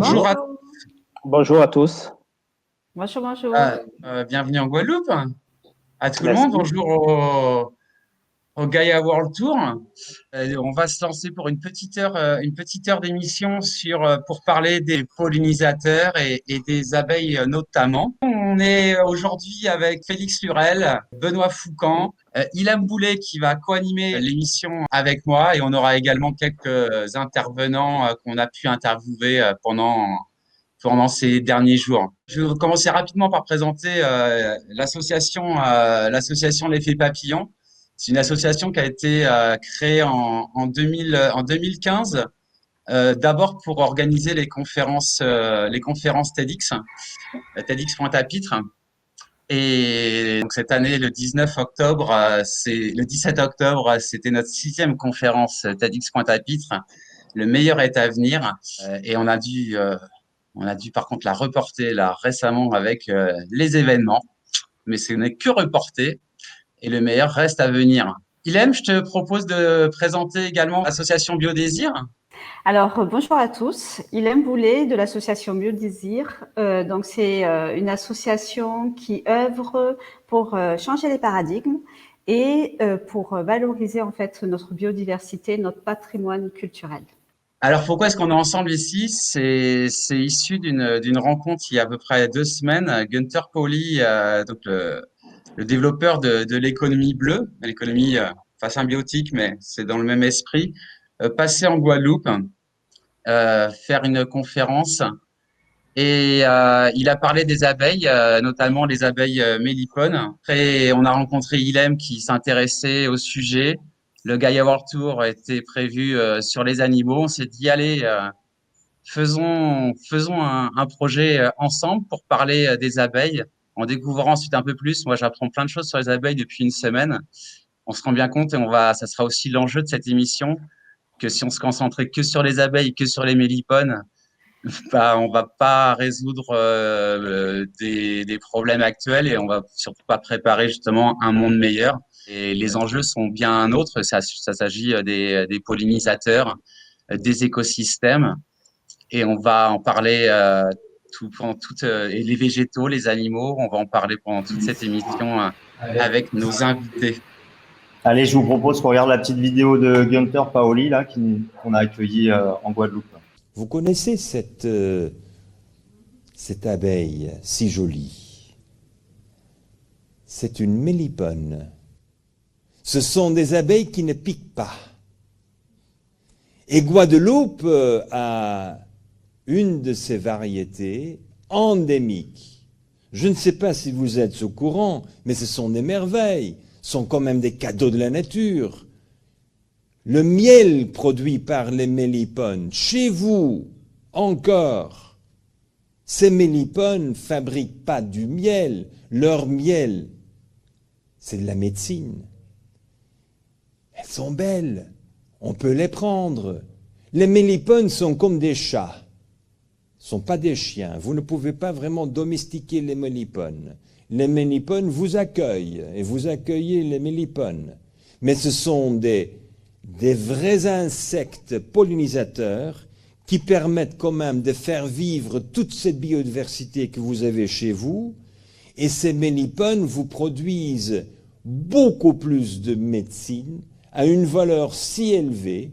Bonjour à, Bonjour, Bonjour à tous. bonjour, bonjour. bienvenue en Guadeloupe. À tout le monde, Merci. bonjour au Gaia World Tour. On va se lancer pour une petite heure d'émission pour parler des pollinisateurs et des abeilles notamment. On est aujourd'hui avec Félix Lurel, Benoît Foucan, Ilham Boulet qui va co-animer l'émission avec moi et on aura également quelques intervenants qu'on a pu interviewer pendant ces derniers jours. Je vais commencer rapidement par présenter l'association L'Effet Papillon. C'est une association qui a été créée en 2015, d'abord pour organiser les conférences TEDx, TEDx Pointe-à-Pitre. Et donc cette année, le 17 octobre, c'était notre 6e conférence TEDx Pointe-à-Pitre. Le meilleur est à venir. Et on a dû par contre la reporter là récemment avec les événements, mais ce n'est que reporté et le meilleur reste à venir. Ilem, je te propose de présenter également l'association Biodésir. Alors, bonjour à tous. Hélène Boulet de l'association Biodésir. Donc, c'est une association qui œuvre pour changer les paradigmes et pour valoriser en fait notre biodiversité, notre patrimoine culturel. Alors pourquoi est-ce qu'on est ensemble ici? C'est issu d'une rencontre il y a à peu près 2 semaines. Gunther Pauli, donc le développeur de l'économie bleue, l'économie pas symbiotique, mais c'est dans le même esprit, passé en Guadeloupe, faire une conférence. Et il a parlé des abeilles, notamment les abeilles mélipones. Après, on a rencontré Ilem qui s'intéressait au sujet. Le Gaia World Tour était prévu sur les animaux. On s'est dit, allez, faisons un projet ensemble pour parler des abeilles. En découvrant ensuite un peu plus, moi j'apprends plein de choses sur les abeilles depuis une semaine. On se rend bien compte et ça sera aussi l'enjeu de cette émission, que si on se concentrait que sur les abeilles, que sur les mélipones, bah, on va pas résoudre des problèmes actuels et on va surtout pas préparer justement un monde meilleur. Et les enjeux sont bien autres. Ça s'agit des pollinisateurs, des écosystèmes, et on va en parler et les végétaux, les animaux. On va en parler pendant toute cette émission avec nos invités. Allez, je vous propose qu'on regarde la petite vidéo de Gunther Paoli là, qu'on a accueilli en Guadeloupe. Vous connaissez cette abeille si jolie? C'est une mélipone. Ce sont des abeilles qui ne piquent pas. Et Guadeloupe a une de ces variétés endémiques. Je ne sais pas si vous êtes au courant, mais ce sont des merveilles, ce sont quand même des cadeaux de la nature. Le miel produit par les mélipones, chez vous encore, ces mélipones ne fabriquent pas du miel. Leur miel, c'est de la médecine. Elles sont belles, on peut les prendre. Les mélipones sont comme des chats, ne sont pas des chiens. Vous ne pouvez pas vraiment domestiquer les mélipones. Les mélipones vous accueillent et vous accueillez les mélipones. Mais ce sont des vrais insectes pollinisateurs qui permettent quand même de faire vivre toute cette biodiversité que vous avez chez vous. Et ces mélipones vous produisent beaucoup plus de médecine à une valeur si élevée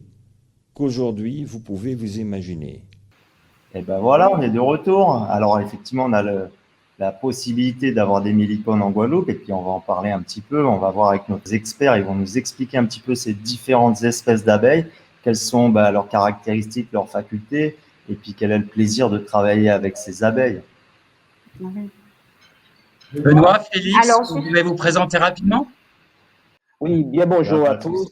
qu'aujourd'hui vous pouvez vous imaginer. Et ben voilà, on est de retour. Alors effectivement, on a la possibilité d'avoir des mélipones en Guadeloupe et puis on va en parler un petit peu. On va voir avec nos experts, ils vont nous expliquer un petit peu ces différentes espèces d'abeilles, quelles sont leurs caractéristiques, leurs facultés et puis quel est le plaisir de travailler avec ces abeilles. Oui. Benoît, Félix, Alors, vous voulez vous présenter rapidement? Oui, bien bonjour à tous.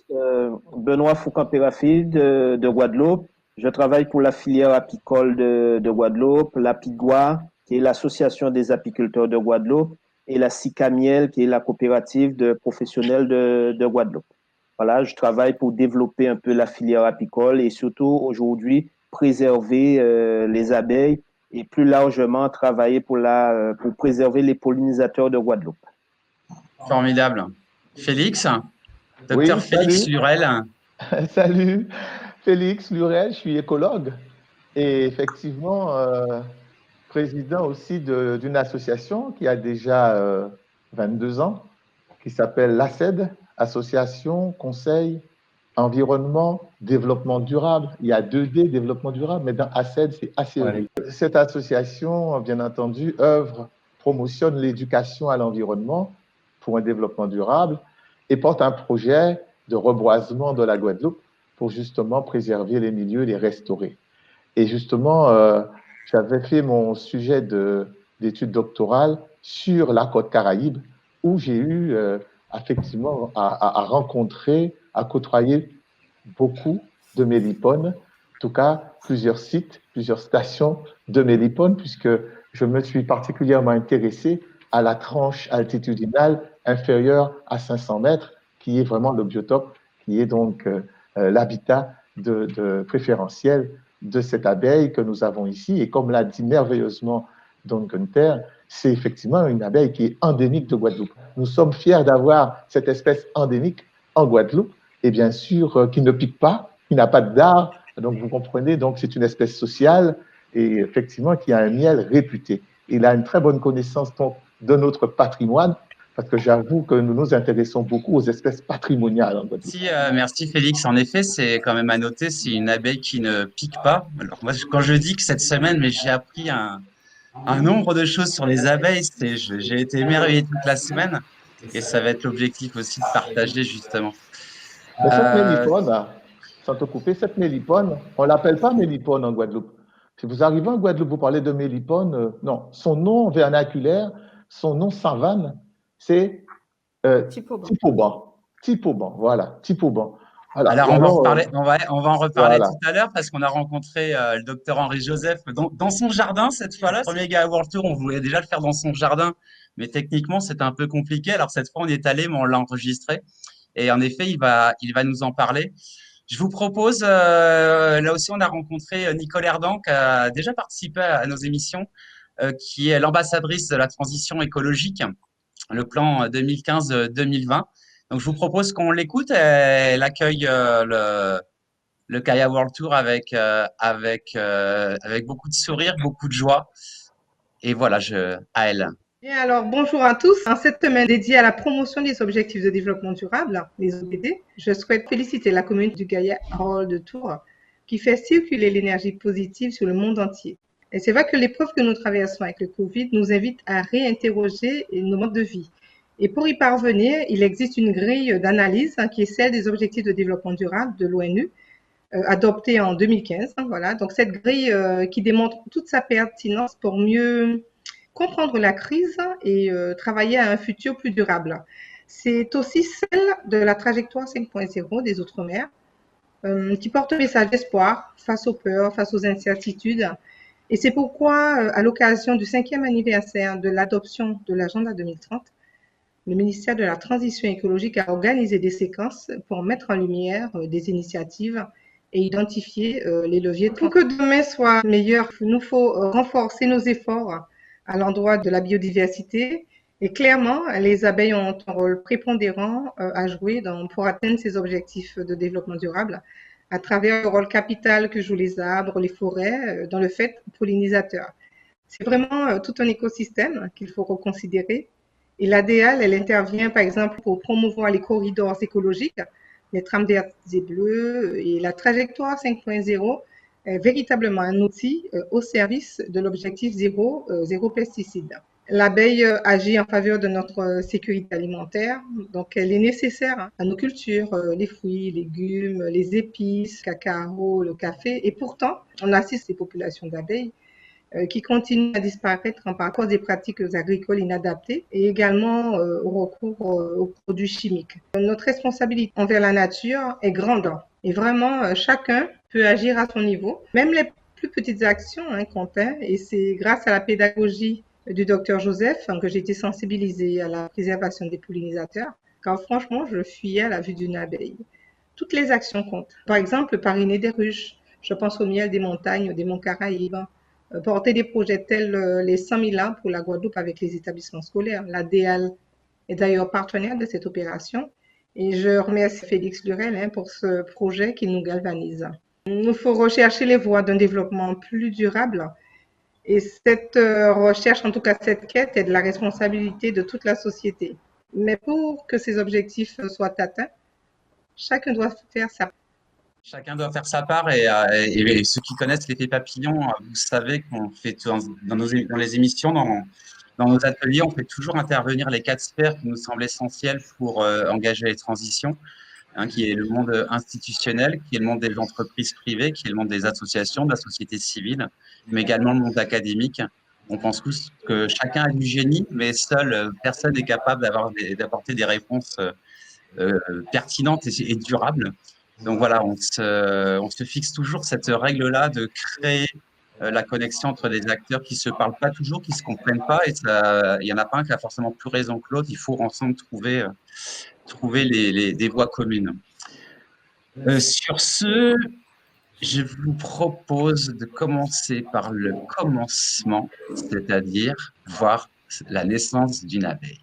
Benoît Foucan-Pérafide de Guadeloupe. Je travaille pour la filière apicole de Guadeloupe, l'Apigua, qui est l'association des apiculteurs de Guadeloupe, et la Sicamiel, qui est la coopérative de professionnels de Guadeloupe. Voilà, je travaille pour développer un peu la filière apicole et surtout aujourd'hui préserver les abeilles et plus largement travailler pour préserver les pollinisateurs de Guadeloupe. Formidable. Félix, Oui, docteur Félix salut. Lurel. Salut, Félix Lurel, je suis écologue et effectivement, président aussi d'une association qui a déjà 22 ans, qui s'appelle l'ACED, Association Conseil Environnement Développement Durable. Il y a 2D, développement durable, mais dans ACED, c'est ACED. Cette association, bien entendu, promotionne l'éducation à l'environnement pour un développement durable et porte un projet de reboisement de la Guadeloupe pour justement préserver les milieux, les restaurer. Et justement, j'avais fait mon sujet d'études doctorales sur la côte Caraïbe, où j'ai eu effectivement à rencontrer, à côtoyer beaucoup de mélipones, en tout cas plusieurs sites, plusieurs stations de mélipones, puisque je me suis particulièrement intéressé à la tranche altitudinale inférieure à 500 mètres, qui est vraiment le biotope, qui est donc l'habitat préférentiel de cette abeille que nous avons ici. Et comme l'a dit merveilleusement Don Gunther, c'est effectivement une abeille qui est endémique de Guadeloupe. Nous sommes fiers d'avoir cette espèce endémique en Guadeloupe, et bien sûr qui ne pique pas, qui n'a pas de dard. Donc vous comprenez, donc c'est une espèce sociale et effectivement qui a un miel réputé. Il a une très bonne connaissance donc, de notre patrimoine, parce que j'avoue que nous nous intéressons beaucoup aux espèces patrimoniales en Guadeloupe. Merci Félix. En effet, c'est quand même à noter, c'est une abeille qui ne pique pas. Alors moi, quand je dis que cette semaine, mais j'ai appris un nombre de choses sur les abeilles, j'ai été émerveillé toute la semaine et ça va être l'objectif aussi de partager justement. Mais cette mélipone, sans te couper, cette mélipone, on ne l'appelle pas mélipone en Guadeloupe. Si vous arrivez en Guadeloupe, vous parlez de mélipone, non. Son nom vernaculaire, son nom savane, c'est Typoban. Typoban, voilà, Typoban. Voilà. Alors, on va en reparler voilà. tout à l'heure parce qu'on a rencontré le docteur Henri Joseph dans son jardin cette fois-là. Le premier Gaia World Tour, on voulait déjà le faire dans son jardin, mais techniquement, c'était un peu compliqué. Alors, cette fois, on y est allé, mais on l'a enregistré. Et en effet, il va nous en parler. Je vous propose, là aussi, on a rencontré Nicole Erdan, qui a déjà participé à nos émissions, qui est l'ambassadrice de la transition écologique, le plan 2015-2020. Donc, je vous propose qu'on l'écoute. Elle accueille le Gaia World Tour avec beaucoup de sourire, beaucoup de joie. Et voilà, à elle. Et alors, bonjour à tous. En cette semaine dédiée à la promotion des objectifs de développement durable, les ODD, je souhaite féliciter la commune du Gaia World Tour qui fait circuler l'énergie positive sur le monde entier. Et c'est vrai que l'épreuve que nous traversons avec le Covid nous invite à réinterroger nos modes de vie. Et pour y parvenir, il existe une grille d'analyse qui est celle des objectifs de développement durable de l'ONU, adoptée en 2015. Voilà. Donc, cette grille qui démontre toute sa pertinence pour mieux comprendre la crise et travailler à un futur plus durable. C'est aussi celle de la trajectoire 5.0 des Outre-mer, qui porte un message d'espoir face aux peurs, face aux incertitudes. Et c'est pourquoi, à l'occasion du 5e anniversaire de l'adoption de l'agenda 2030, le ministère de la Transition écologique a organisé des séquences pour mettre en lumière des initiatives et identifier les leviers. Pour que demain soit meilleur, il nous faut renforcer nos efforts à l'endroit de la biodiversité. Et clairement, les abeilles ont un rôle prépondérant à jouer pour atteindre ces objectifs de développement durable à travers le rôle capital que jouent les arbres, les forêts, dans le fait pollinisateur. C'est vraiment tout un écosystème qu'il faut reconsidérer. Et l'ADL, elle intervient par exemple pour promouvoir les corridors écologiques, les trames vertes et bleues, et la trajectoire 5.0 est véritablement un outil au service de l'objectif zéro pesticide. L'abeille agit en faveur de notre sécurité alimentaire, donc elle est nécessaire à nos cultures, les fruits, les légumes, les épices, le cacao, le café, et pourtant on assiste ces populations d'abeilles qui continuent à disparaître à cause des pratiques agricoles inadaptées et également au recours aux produits chimiques. Notre responsabilité envers la nature est grande et vraiment chacun peut agir à son niveau. Même les plus petites actions comptent, et c'est grâce à la pédagogie du docteur Joseph que j'ai été sensibilisée à la préservation des pollinisateurs, car franchement, je fuyais à la vue d'une abeille. Toutes les actions comptent. Par exemple, parrainer des ruches. Je pense au miel des montagnes, des monts Caraïbes. Porter des projets tels les 100 000 arbres pour la Guadeloupe avec les établissements scolaires. L'ADL est d'ailleurs partenaire de cette opération et je remercie Félix Lurel pour ce projet qui nous galvanise. Il faut rechercher les voies d'un développement plus durable. Et cette recherche, en tout cas cette quête, est de la responsabilité de toute la société. Mais pour que ces objectifs soient atteints, chacun doit faire sa part. Chacun doit faire sa part et ceux qui connaissent l'effet papillon, vous savez qu'on fait dans les émissions, dans nos ateliers, on fait toujours intervenir les 4 sphères qui nous semblent essentielles pour engager les transitions, hein, qui est le monde institutionnel, qui est le monde des entreprises privées, qui est le monde des associations, de la société civile, mais également le monde académique. On pense tous que chacun a du génie, mais seule personne n'est capable d'apporter des réponses pertinentes et durables. Donc voilà, on se fixe toujours cette règle-là de créer la connexion entre des acteurs qui se parlent pas toujours, qui se comprennent pas, et il y en a pas un qui a forcément plus raison que l'autre. Il faut ensemble trouver des voies communes. Sur ce, je vous propose de commencer par le commencement, c'est-à-dire voir la naissance d'une abeille.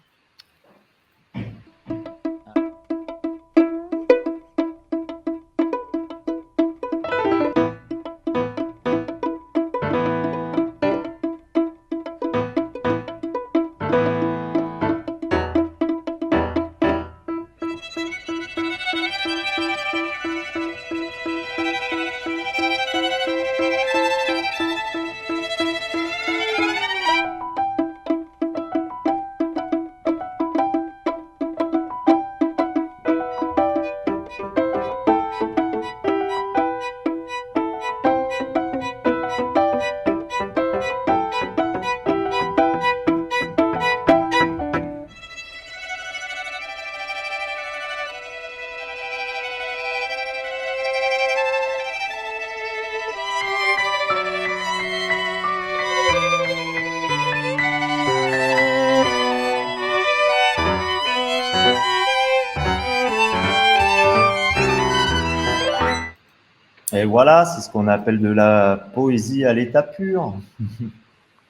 Et voilà, c'est ce qu'on appelle de la poésie à l'état pur.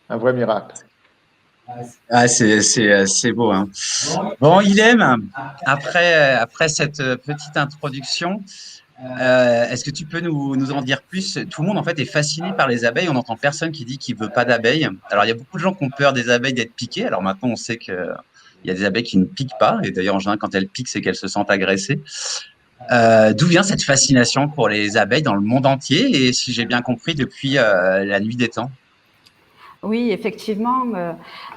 Un vrai miracle. Ah, c'est beau, hein. Bon, Ilem, après cette petite introduction, est-ce que tu peux nous en dire plus? Tout le monde, en fait, est fasciné par les abeilles. On n'entend personne qui dit qu'il veut pas d'abeilles. Alors, il y a beaucoup de gens qui ont peur des abeilles d'être piquées. Alors maintenant, on sait qu'il y a des abeilles qui ne piquent pas. Et d'ailleurs, en général, quand elles piquent, c'est qu'elles se sentent agressées. D'où vient cette fascination pour les abeilles dans le monde entier et, si j'ai bien compris, depuis la nuit des temps? Oui, effectivement,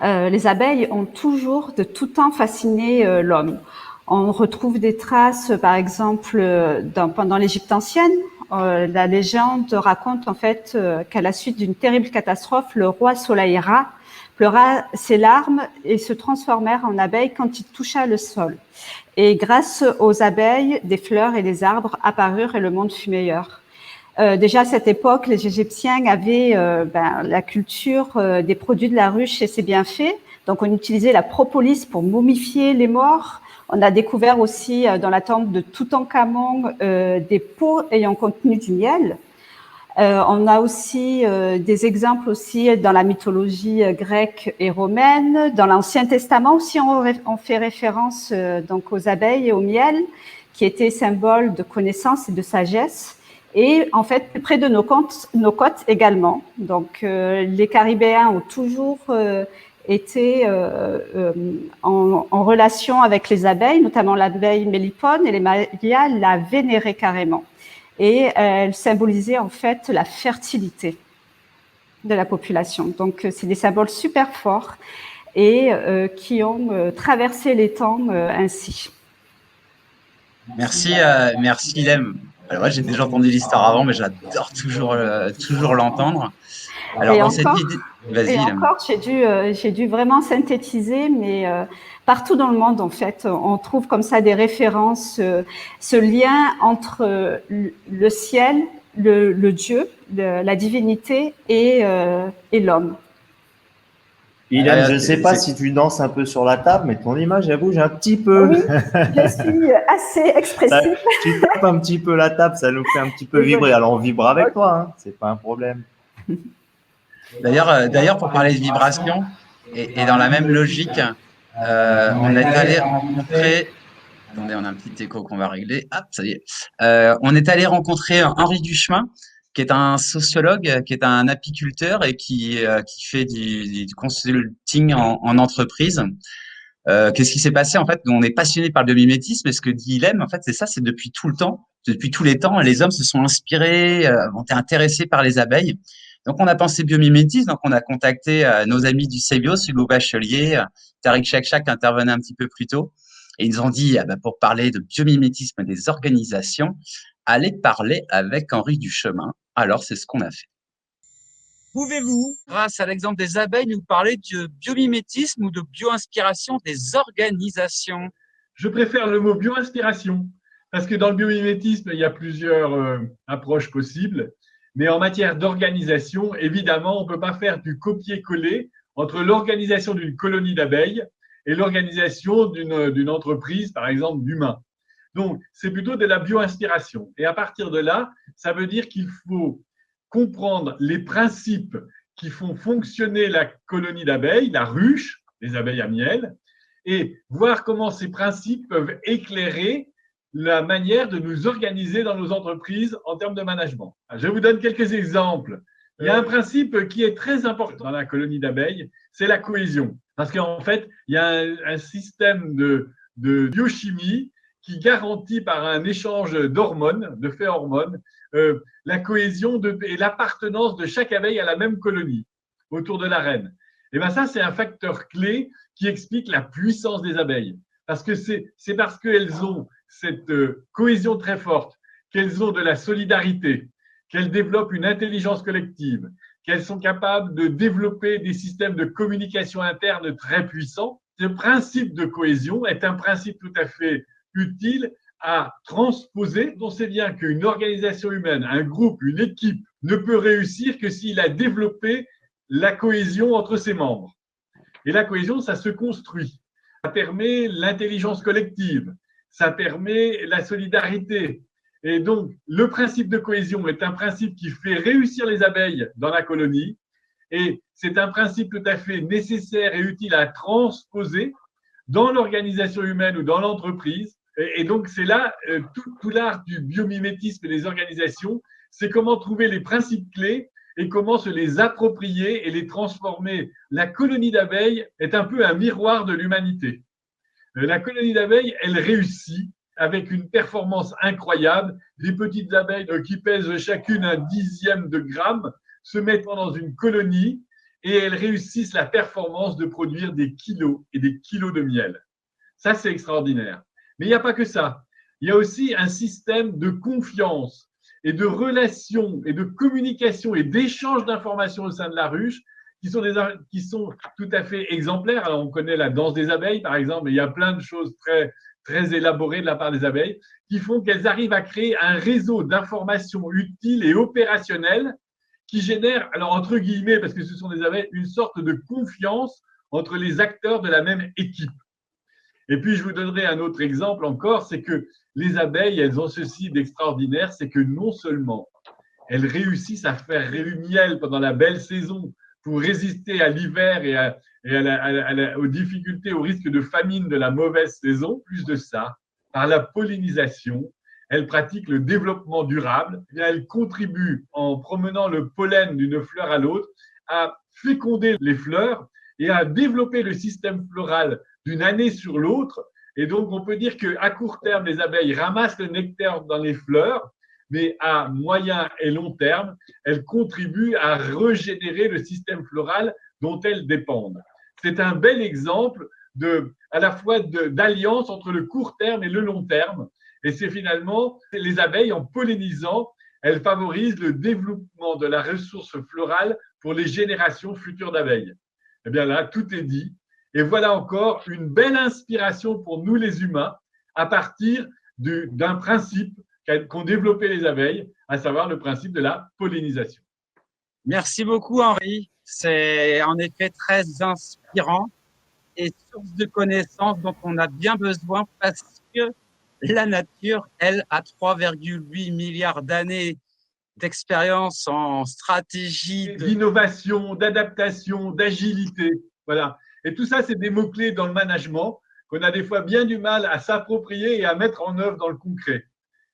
les abeilles ont toujours, de tout temps, fasciné l'homme. On retrouve des traces, par exemple, pendant l'Égypte ancienne. La légende raconte en fait qu'à la suite d'une terrible catastrophe, le roi Soleil Ra pleura ses larmes et se transformèrent en abeilles quand il toucha le sol. Et grâce aux abeilles, des fleurs et des arbres apparurent et le monde fut meilleur. Déjà à cette époque, les Égyptiens avaient la culture des produits de la ruche et ses bienfaits. Donc on utilisait la propolis pour momifier les morts. On a découvert aussi dans la tombe de Toutankhamon des pots ayant contenu du miel. On a aussi des exemples aussi dans la mythologie grecque et romaine. Dans l'Ancien Testament aussi, on fait référence donc aux abeilles et au miel, qui étaient symboles de connaissance et de sagesse. Et en fait, plus près de nos côtes également. Donc, les Caribéens ont toujours été en relation avec les abeilles, notamment l'abeille mélipone, et les Mayas la vénéraient carrément. Et elle symbolisait en fait la fertilité de la population. Donc, c'est des symboles super forts et qui ont traversé les temps ainsi. Merci, Ilem. Alors, moi, j'ai déjà entendu l'histoire avant, mais j'adore toujours l'entendre. Alors, et dans encore, cette idée... Vas-y, Ilem. encore j'ai dû vraiment synthétiser, mais partout dans le monde, en fait, on trouve comme ça des références, ce lien entre le ciel, le Dieu, la divinité et l'homme. Ilem, je ne sais pas si tu danses un peu sur la table, mais ton image, elle bouge un petit peu. Oui, je suis assez expressive. Tu tapes un petit peu la table, ça nous fait un petit peu vibrer. Alors, on vibre avec toi, hein, c'est pas un problème. D'ailleurs, pour parler de vibration, et dans la même logique, on est allé rencontrer Attendez, on a un petit écho qu'on va régler. Hop, ça y est. On est allé rencontrer Henri Duchemin, qui est un sociologue, qui est un apiculteur et qui fait du consulting en entreprise. Qu'est-ce qui s'est passé? En fait, on est passionné par le biomimétisme et ce que dit Ilem, en fait, c'est ça, c'est depuis tout le temps, depuis tous les temps, les hommes se sont inspirés, ont été intéressés par les abeilles. Donc, on a pensé biomimétisme, donc on a contacté nos amis du CEBIOS, Hugo Bachelier, Tariq Chakchak, qui intervenait un petit peu plus tôt. Et ils nous ont dit, pour parler de biomimétisme des organisations, allez parler avec Henri Duchemin. Alors, c'est ce qu'on a fait. Pouvez-vous, grâce à l'exemple des abeilles, nous parler de biomimétisme ou de bioinspiration des organisations? Je préfère le mot bioinspiration, parce que dans le biomimétisme, il y a plusieurs approches possibles. Mais en matière d'organisation, évidemment, on ne peut pas faire du copier-coller entre l'organisation d'une colonie d'abeilles et l'organisation d'une entreprise, par exemple, d'humains. Donc, c'est plutôt de la bioinspiration. Et à partir de là, ça veut dire qu'il faut comprendre les principes qui font fonctionner la colonie d'abeilles, la ruche, les abeilles à miel, et voir comment ces principes peuvent éclairer la manière de nous organiser dans nos entreprises en termes de management. Je vous donne quelques exemples. Il y a un principe qui est très important dans la colonie d'abeilles, c'est la cohésion. Parce qu'en fait, il y a un système de biochimie qui garantit par un échange d'hormones, de phéromones, la cohésion et l'appartenance de chaque abeille à la même colonie autour de la reine. Et bien ça, c'est un facteur clé qui explique la puissance des abeilles. Parce que c'est parce qu'elles ont cette cohésion très forte, qu'elles ont de la solidarité, qu'elles développent une intelligence collective, qu'elles sont capables de développer des systèmes de communication interne très puissants. Ce principe de cohésion est un principe tout à fait utile à transposer. On sait bien qu'une organisation humaine, un groupe, une équipe ne peut réussir que s'il a développé la cohésion entre ses membres. Et la cohésion, ça se construit. Ça permet l'intelligence collective, ça permet la solidarité. Et donc, le principe de cohésion est un principe qui fait réussir les abeilles dans la colonie. Et c'est un principe tout à fait nécessaire et utile à transposer dans l'organisation humaine ou dans l'entreprise. Et donc, c'est là tout l'art du biomimétisme des organisations, c'est comment trouver les principes clés et comment se les approprier et les transformer. La colonie d'abeilles est un peu un miroir de l'humanité. La colonie d'abeilles, elle réussit avec une performance incroyable. Les petites abeilles qui pèsent chacune 1/10 de gramme se mettent dans une colonie et elles réussissent la performance de produire des kilos et des kilos de miel. Ça, c'est extraordinaire. Mais il n'y a pas que ça. Il y a aussi un système de confiance et de relations et de communication et d'échange d'informations au sein de la ruche qui sont tout à fait exemplaires. Alors, on connaît la danse des abeilles, par exemple, mais il y a plein de choses très, très élaborées de la part des abeilles qui font qu'elles arrivent à créer un réseau d'informations utiles et opérationnelles qui génère, alors entre guillemets, parce que ce sont des abeilles, une sorte de confiance entre les acteurs de la même équipe. Et puis, je vous donnerai un autre exemple encore, c'est que les abeilles, elles ont ceci d'extraordinaire, c'est que non seulement elles réussissent à faire du miel pendant la belle saison pour résister à l'hiver et aux difficultés, au risque de famine de la mauvaise saison, plus de ça, par la pollinisation, elles pratiquent le développement durable, et elles contribuent, en promenant le pollen d'une fleur à l'autre, à féconder les fleurs et à développer le système floral d'une année sur l'autre. Et donc, on peut dire qu'à court terme, les abeilles ramassent le nectar dans les fleurs, mais à moyen et long terme, elles contribuent à régénérer le système floral dont elles dépendent. C'est un bel exemple à la fois d'alliance entre le court terme et le long terme. Et c'est finalement les abeilles, en pollinisant, elles favorisent le développement de la ressource florale pour les générations futures d'abeilles. Eh bien là, tout est dit. Et voilà encore une belle inspiration pour nous les humains à partir d'un principe qu'ont développé les abeilles, à savoir le principe de la pollinisation. Merci beaucoup, Henri. C'est en effet très inspirant et source de connaissances dont on a bien besoin parce que la nature, elle, a 3,8 milliards d'années d'expérience en stratégie, d'innovation, d'adaptation, d'agilité. Voilà. Et tout ça, c'est des mots-clés dans le management qu'on a des fois bien du mal à s'approprier et à mettre en œuvre dans le concret.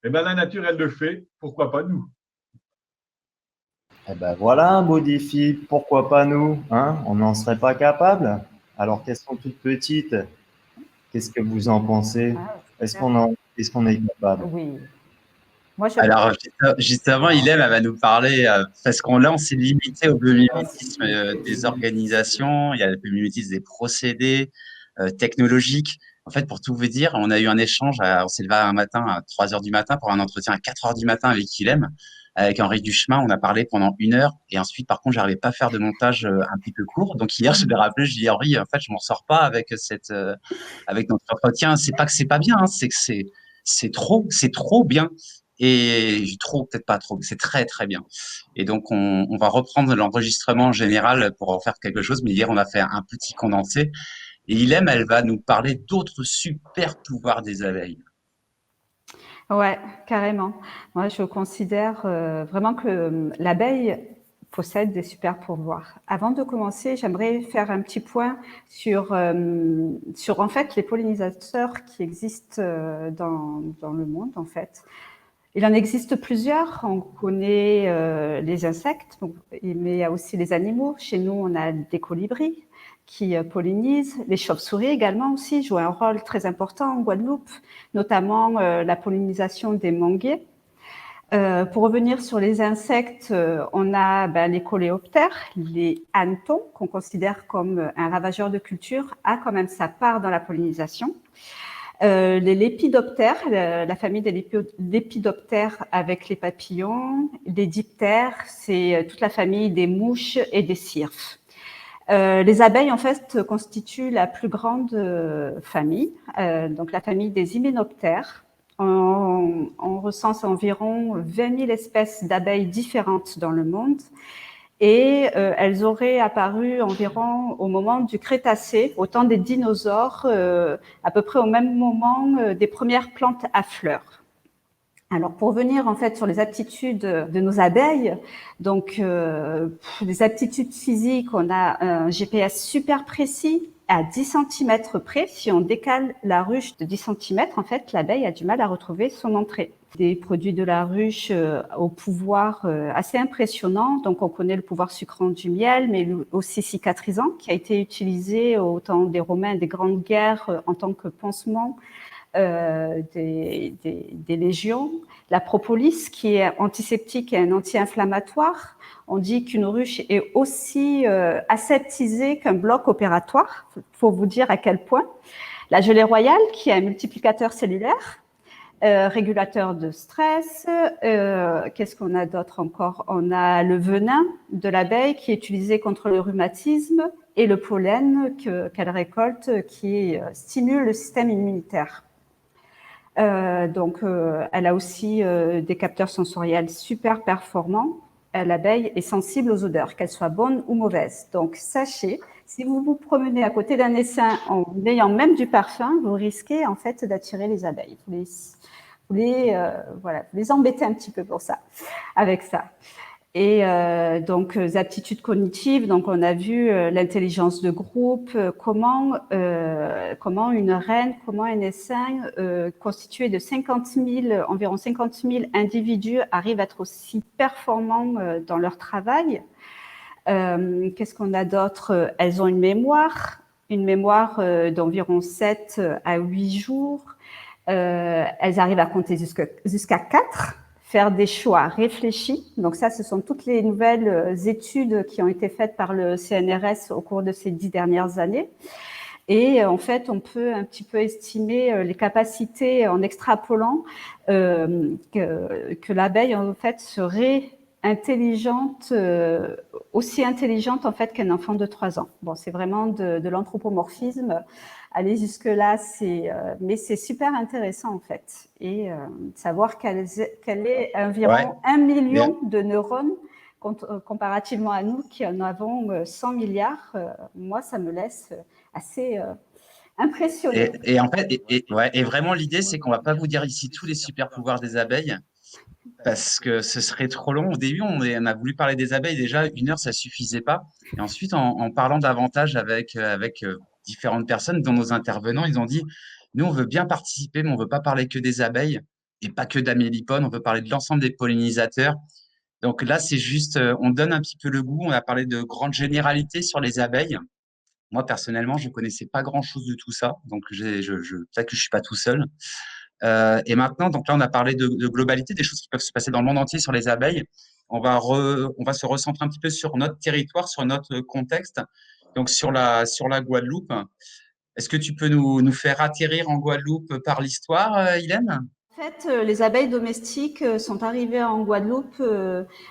Eh bien, la nature, elle le fait, pourquoi pas nous? Eh ben voilà un beau défi, pourquoi pas nous, hein? On n'en serait pas capable? Alors qu'elles sont toutes petites, qu'est-ce que vous en pensez? Ah, Est-ce super. est-ce qu'on est capable? Oui. Moi, je Alors, justement, Ilem, elle va nous parler, parce qu'on là, on s'est limité au biomimétisme des organisations, il y a le biomimétisme des procédés technologiques. En fait, pour tout vous dire, on a eu un échange, on s'est levé un matin à 3 heures du matin pour un entretien à 4 heures du matin avec Ilem, avec Henri Duchemin. On a parlé pendant 1 heure et ensuite, par contre, j'arrivais pas à faire de montage un petit peu court. Donc hier, je l'ai rappelé, je dis Henri, en fait, je m'en sors pas avec avec notre entretien. C'est pas que c'est pas bien, hein, c'est que c'est trop bien. Et trop, peut-être pas trop, c'est très très bien. Et donc on va reprendre l'enregistrement en général pour en faire quelque chose, mais hier on a fait un petit condensé. Et Ilem, elle va nous parler d'autres super pouvoirs des abeilles. Ouais, carrément. Moi, je considère vraiment que l'abeille possède des super pouvoirs. Avant de commencer, j'aimerais faire un petit point sur en fait les pollinisateurs qui existent dans le monde en fait. Il en existe plusieurs. On connaît les insectes, mais il y a aussi les animaux. Chez nous, on a des colibris qui pollinisent. Les chauves-souris également aussi jouent un rôle très important en Guadeloupe, notamment la pollinisation des manguiers. Pour revenir sur les insectes, on a les coléoptères, les hannetons, qu'on considère comme un ravageur de culture, a quand même sa part dans la pollinisation. Les lépidoptères, la famille des lépidoptères avec les papillons, les diptères, c'est toute la famille des mouches et des cirphes. Les abeilles, en fait, constituent la plus grande famille, donc la famille des hyménoptères. On recense environ 20 000 espèces d'abeilles différentes dans le monde. Et elles auraient apparu environ au moment du Crétacé, au temps des dinosaures, à peu près au même moment des premières plantes à fleurs. Alors, pour revenir en fait sur les aptitudes de nos abeilles, donc les aptitudes physiques, on a un GPS super précis à 10 cm près. Si on décale la ruche de 10 cm, en fait, l'abeille a du mal à retrouver son entrée. Des produits de la ruche au pouvoir assez impressionnant. Donc, on connaît le pouvoir sucrant du miel, mais aussi cicatrisant, qui a été utilisé au temps des Romains, des grandes guerres, en tant que pansement des légions. La propolis, qui est antiseptique et un anti-inflammatoire. On dit qu'une ruche est aussi aseptisée qu'un bloc opératoire. Il faut vous dire à quel point. La gelée royale, qui est un multiplicateur cellulaire, régulateur de stress. Qu'est-ce qu'on a d'autre encore? On a le venin de l'abeille qui est utilisé contre le rhumatisme et le pollen qu'elle récolte qui stimule le système immunitaire. Donc, elle a aussi des capteurs sensoriels super performants. L'abeille est sensible aux odeurs, qu'elles soient bonnes ou mauvaises. Donc, sachez, si vous vous promenez à côté d'un essaim en ayant même du parfum, vous risquez en fait d'attirer les abeilles. Vous les embêtez un petit peu pour ça, avec ça. Et donc, aptitudes cognitives, donc on a vu l'intelligence de groupe, comment une reine, comment un essaim constitué de environ 50 000 individus arrive à être aussi performants dans leur travail. Qu'est-ce qu'on a d'autre? Elles ont une mémoire d'environ 7 à 8 jours. Elles arrivent à compter jusqu'à 4. Faire des choix réfléchis. Donc ça, ce sont toutes les nouvelles études qui ont été faites par le CNRS au cours de ces 10 dernières années. Et en fait, on peut un petit peu estimer les capacités en extrapolant que l'abeille en fait serait intelligente, aussi intelligente en fait qu'un enfant de 3 ans. Bon, c'est vraiment de l'anthropomorphisme. Aller jusque-là, mais c'est super intéressant en fait. Et savoir qu'elle est environ 1 million de neurones comparativement à nous qui en avons 100 milliards, moi, ça me laisse assez impressionné. Et en fait, et vraiment, l'idée, c'est qu'on va pas vous dire ici tous les super pouvoirs des abeilles, parce que ce serait trop long. Au début, on a voulu parler des abeilles. Déjà, 1 heure, ça suffisait pas. Et ensuite, en parlant davantage avec différentes personnes, dont nos intervenants, ils ont dit, nous, on veut bien participer, mais on veut pas parler que des abeilles et pas que d'amélipone, on veut parler de l'ensemble des pollinisateurs. Donc là, c'est juste, on donne un petit peu le goût. On a parlé de grandes généralités sur les abeilles. Moi, personnellement, je connaissais pas grand-chose de tout ça. Donc, peut-être que je suis pas tout seul. Et maintenant, donc là, on a parlé de globalité, des choses qui peuvent se passer dans le monde entier sur les abeilles. On va se recentrer un petit peu sur notre territoire, sur notre contexte. Donc, sur la Guadeloupe. Est-ce que tu peux nous faire atterrir en Guadeloupe par l'histoire, Hélène? En fait, les abeilles domestiques sont arrivées en Guadeloupe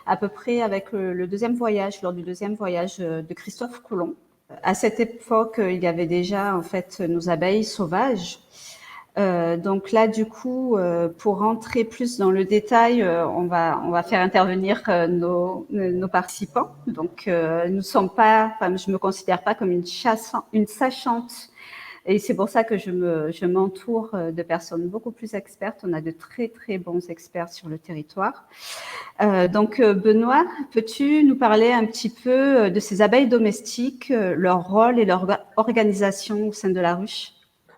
à peu près avec le deuxième voyage, lors du deuxième voyage de Christophe Colomb. À cette époque, il y avait déjà en fait nos abeilles sauvages. Donc là, du coup, pour rentrer plus dans le détail, on va faire intervenir nos participants. Donc, nous sommes pas, enfin, je me considère pas comme une sachante. Et c'est pour ça que je m'entoure de personnes beaucoup plus expertes. On a de très, très bons experts sur le territoire. Donc, Benoît, peux-tu nous parler un petit peu de ces abeilles domestiques, leur rôle et leur organisation au sein de la ruche?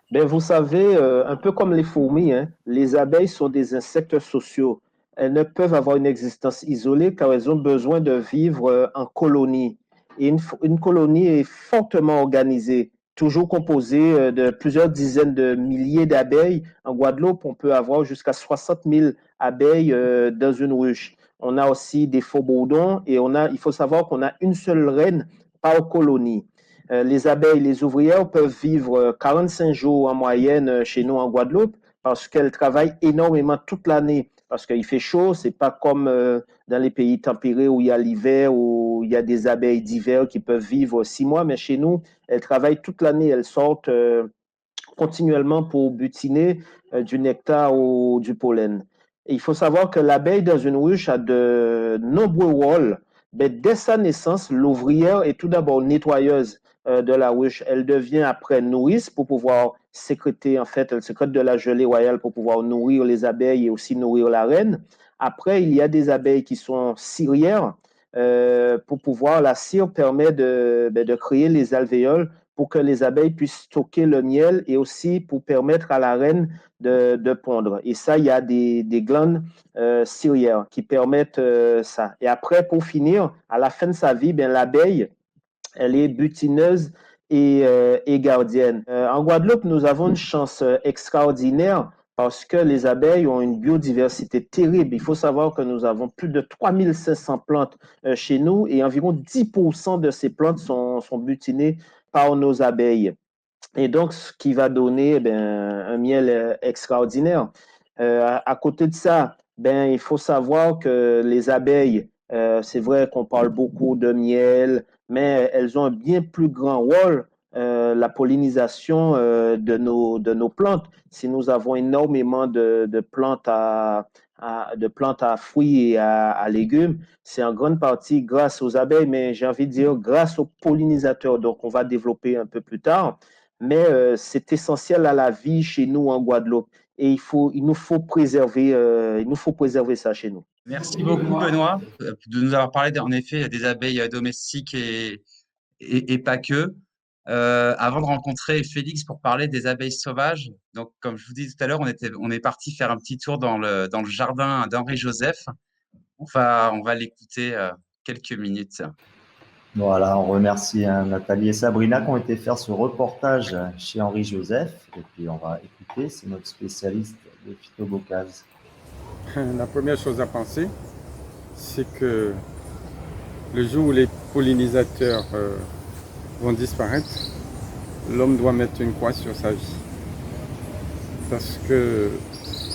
Ben, vous savez, un peu comme les fourmis, hein, les abeilles sont des insectes sociaux. Elles ne peuvent avoir une existence isolée car elles ont besoin de vivre en colonie. Et une colonie est fortement organisée, toujours composée de plusieurs dizaines de milliers d'abeilles. En Guadeloupe, on peut avoir jusqu'à 60 000 abeilles dans une ruche. On a aussi des faux-bourdons et il faut savoir qu'on a une seule reine par colonie. Les abeilles, les ouvrières peuvent vivre 45 jours en moyenne chez nous en Guadeloupe parce qu'elles travaillent énormément toute l'année. Parce qu'il fait chaud, c'est pas comme dans les pays tempérés où il y a l'hiver, où il y a des abeilles d'hiver qui peuvent vivre 6 mois, mais chez nous, elles travaillent toute l'année, elles sortent continuellement pour butiner du nectar ou du pollen. Et il faut savoir que l'abeille dans une ruche a de nombreux rôles. Mais dès sa naissance, l'ouvrière est tout d'abord nettoyeuse de la ruche. Elle devient après nourrice pour pouvoir sécréter, en fait, elle sécrète de la gelée royale pour pouvoir nourrir les abeilles et aussi nourrir la reine. Après, il y a des abeilles qui sont cirières. Pour pouvoir, la cire permet de créer les alvéoles pour que les abeilles puissent stocker le miel et aussi pour permettre à la reine de pondre. Et ça, il y a des glandes cirières qui permettent ça. Et après, pour finir, à la fin de sa vie, ben, l'abeille, elle est butineuse et gardienne. En Guadeloupe, nous avons une chance extraordinaire parce que les abeilles ont une biodiversité terrible. Il faut savoir que nous avons plus de 3500 plantes chez nous et environ 10% de ces plantes sont butinées par nos abeilles. Et donc, ce qui va donner un miel extraordinaire. À côté de ça, il faut savoir que les abeilles, c'est vrai qu'on parle beaucoup de miel, mais elles ont un bien plus grand rôle, la pollinisation de nos plantes. Si nous avons énormément de plantes à fruits et à légumes, c'est en grande partie grâce aux abeilles, mais j'ai envie de dire grâce aux pollinisateurs. Donc, on va développer un peu plus tard. Mais c'est essentiel à la vie chez nous en Guadeloupe. Et il nous faut préserver ça chez nous. Merci beaucoup, Benoît, de nous avoir parlé, en effet, des abeilles domestiques et pas que. Avant de rencontrer Félix pour parler des abeilles sauvages, donc comme je vous disais tout à l'heure, on est parti faire un petit tour dans le jardin d'Henri Joseph. On va l'écouter quelques minutes. Voilà, on remercie Nathalie et Sabrina qui ont été faire ce reportage chez Henri Joseph. Et puis on va écouter, c'est notre spécialiste de phytobocase. La première chose à penser, c'est que le jour où les pollinisateurs vont disparaître, l'homme doit mettre une croix sur sa vie. Parce que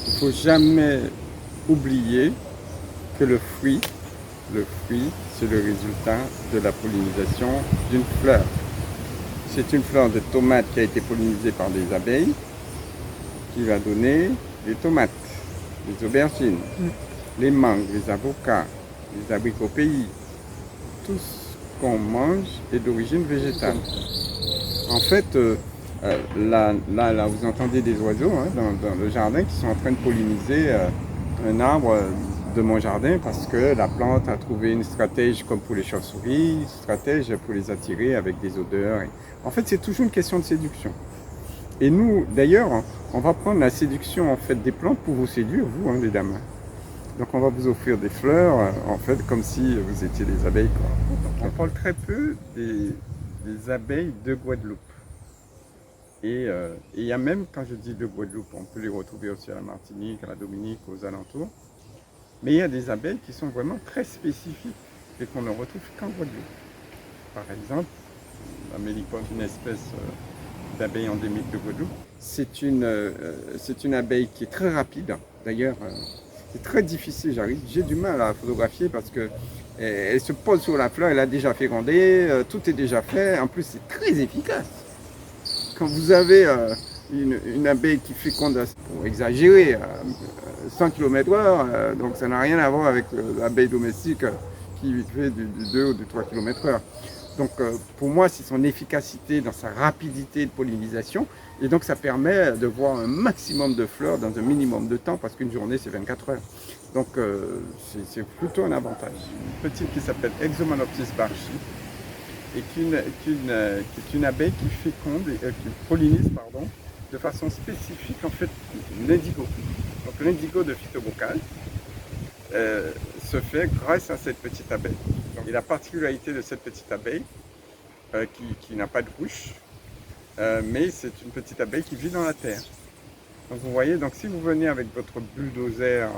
il ne faut jamais oublier que le fruit, c'est le résultat de la pollinisation d'une fleur. C'est une fleur de tomate qui a été pollinisée par des abeilles qui va donner des tomates, les aubergines, les mangues, les avocats, les abricots pays. Tout ce qu'on mange est d'origine végétale. En fait, là, vous entendez des oiseaux dans le jardin qui sont en train de polliniser un arbre de mon jardin parce que la plante a trouvé une stratège comme pour les chauves-souris, une stratège pour les attirer avec des odeurs. En fait, c'est toujours une question de séduction. Et nous, d'ailleurs, on va prendre la séduction en fait des plantes pour vous séduire, vous, les dames. Donc on va vous offrir des fleurs, en fait, comme si vous étiez des abeilles, quoi. On parle très peu des abeilles de Guadeloupe. Et il y a même, quand je dis de Guadeloupe, on peut les retrouver aussi à la Martinique, à la Dominique, aux alentours. Mais il y a des abeilles qui sont vraiment très spécifiques et qu'on ne retrouve qu'en Guadeloupe. Par exemple, la mélipone, une espèce d'abeille endémique de Guadeloupe. C'est une abeille qui est très rapide. D'ailleurs, c'est très difficile. J'ai du mal à la photographier parce que elle se pose sur la fleur, elle a déjà fécondé, tout est déjà fait. En plus, c'est très efficace. Quand vous avez une abeille qui féconde, pour exagérer, 100 km/h, donc ça n'a rien à voir avec l'abeille domestique qui fait du 2 ou du 3 km/h. Donc pour moi, c'est son efficacité dans sa rapidité de pollinisation. Et donc ça permet de voir un maximum de fleurs dans un minimum de temps, parce qu'une journée, c'est 24 heures. Donc c'est plutôt un avantage. Une petite qui s'appelle Exomanopsis barchi, et qui est une abeille qui féconde, qui pollinise, pardon, de façon spécifique, en fait, l'indigo. Donc l'indigo de Phytobocal se fait grâce à cette petite abeille. Donc, et la particularité de cette petite abeille, qui n'a pas de ruche, mais c'est une petite abeille qui vit dans la terre. Donc vous voyez, donc si vous venez avec votre bulldozer,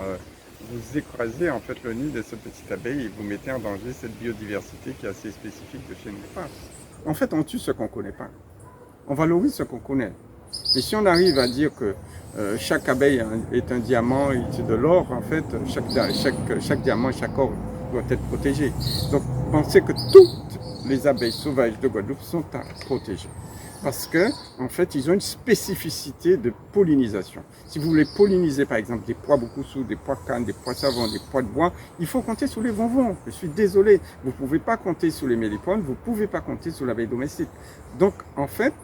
vous écrasez en fait le nid de cette petite abeille et vous mettez en danger cette biodiversité qui est assez spécifique de chez nous. En fait, on tue ce qu'on ne connaît pas. On valorise ce qu'on connaît. Mais si on arrive à dire que chaque abeille est un diamant et c'est de l'or, en fait, chaque diamant, chaque or doit être protégé. Donc pensez que toutes les abeilles sauvages de Guadeloupe sont à protéger. Parce que, en fait, ils ont une spécificité de pollinisation. Si vous voulez polliniser, par exemple, des pois boukoussou, des pois cannes, des pois savants, des pois de bois, il faut compter sur les vonvons. Je suis désolé. Vous ne pouvez pas compter sur les mélipones, vous ne pouvez pas compter sur l'abeille domestique. Donc, en fait,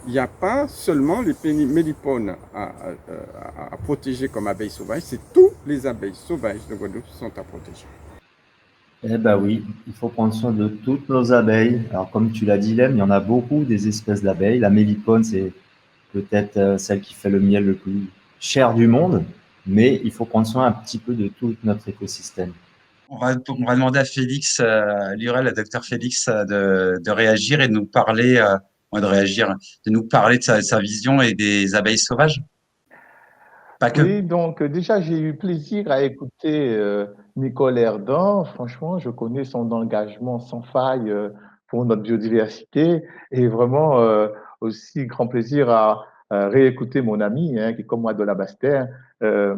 il n'y a pas seulement les mélipones à protéger comme abeilles sauvages, c'est tous les abeilles sauvages de Guadeloupe qui sont à protéger. Eh bien oui, il faut prendre soin de toutes nos abeilles. Alors comme tu l'as dit, Lem, il y en a beaucoup des espèces d'abeilles. La mélipone, c'est peut-être celle qui fait le miel le plus cher du monde, mais il faut prendre soin un petit peu de tout notre écosystème. On va demander à Félix Lurel, le docteur Félix, de réagir et de nous parler, de nous parler de sa vision et des abeilles sauvages. Pas que. Oui, donc déjà, j'ai eu plaisir à écouter Nicole Herdan. Franchement, je connais son engagement sans faille pour notre biodiversité et vraiment aussi grand plaisir à réécouter mon ami, qui est comme moi de la Basse-Terre, le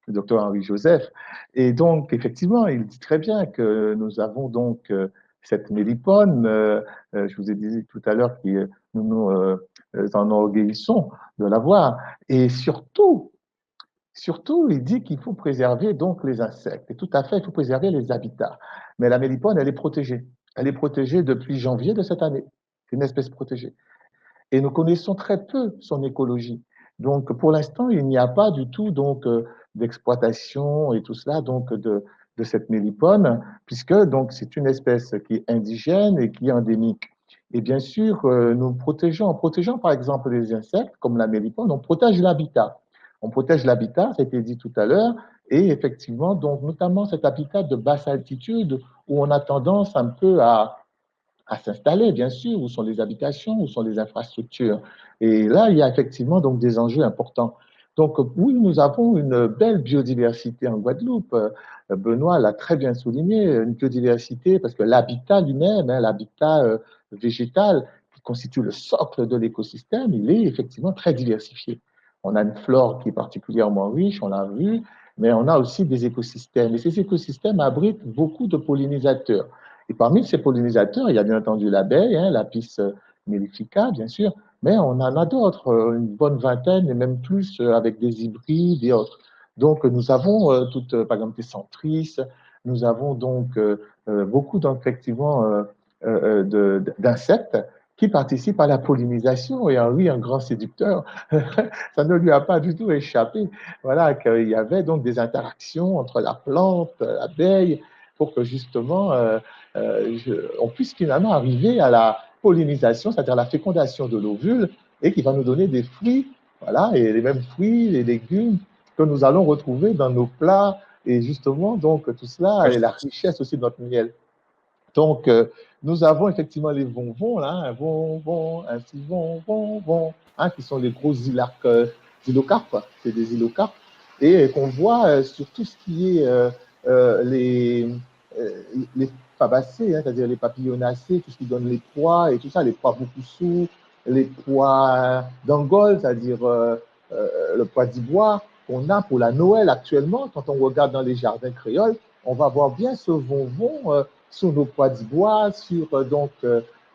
docteur Henri Joseph. Et donc, effectivement, il dit très bien que nous avons donc cette mélipone, je vous ai dit tout à l'heure que nous nous enorgueillissons de l'avoir. Et surtout, il dit qu'il faut préserver donc les insectes. Et tout à fait, il faut préserver les habitats. Mais la mélipone, elle est protégée. Elle est protégée depuis janvier de cette année. C'est une espèce protégée. Et nous connaissons très peu son écologie. Donc, pour l'instant, il n'y a pas du tout donc d'exploitation et tout cela donc de cette mélipone, puisque donc c'est une espèce qui est indigène et qui est endémique. Et bien sûr, nous protégeons, en protégeant par exemple les insectes comme la mélipone, on protège l'habitat. On protège l'habitat, ça a été dit tout à l'heure, et effectivement, donc notamment cet habitat de basse altitude où on a tendance un peu à s'installer, bien sûr, où sont les habitations, où sont les infrastructures. Et là, il y a effectivement donc des enjeux importants. Donc oui, nous avons une belle biodiversité en Guadeloupe. Benoît l'a très bien souligné, une biodiversité parce que l'habitat lui-même, l'habitat végétal qui constitue le socle de l'écosystème, il est effectivement très diversifié. On a une flore qui est particulièrement riche, on l'a vu, mais on a aussi des écosystèmes. Et ces écosystèmes abritent beaucoup de pollinisateurs. Et parmi ces pollinisateurs, il y a bien entendu l'abeille, l'Apis mellifica, bien sûr, mais on en a d'autres, une bonne vingtaine et même plus avec des hybrides et autres. Donc, nous avons toutes, par exemple, des centris, nous avons donc beaucoup effectivement d'insectes qui participe à la pollinisation. Et Henri, un grand séducteur, ça ne lui a pas du tout échappé. Voilà, qu'il y avait donc des interactions entre la plante, l'abeille, pour que justement on puisse finalement arriver à la pollinisation, c'est-à-dire la fécondation de l'ovule, et qui va nous donner des fruits, voilà, et les mêmes fruits, les légumes que nous allons retrouver dans nos plats, et justement, donc, tout cela est la richesse aussi de notre miel. Donc, nous avons effectivement les bonbons, là, un bonbon, un petit bonbon, hein, qui sont les gros xylocarpes, c'est des xylocarpes, et qu'on voit sur tout ce qui est les fabacées, hein, c'est-à-dire les papillonacées, tout ce qui donne les pois et tout ça, les pois boukoussou, les pois d'Angole, c'est-à-dire le pois d'ivoire qu'on a pour la Noël actuellement. Quand on regarde dans les jardins créoles, on va voir bien ce bonbon sur nos pois d'ivoire, sur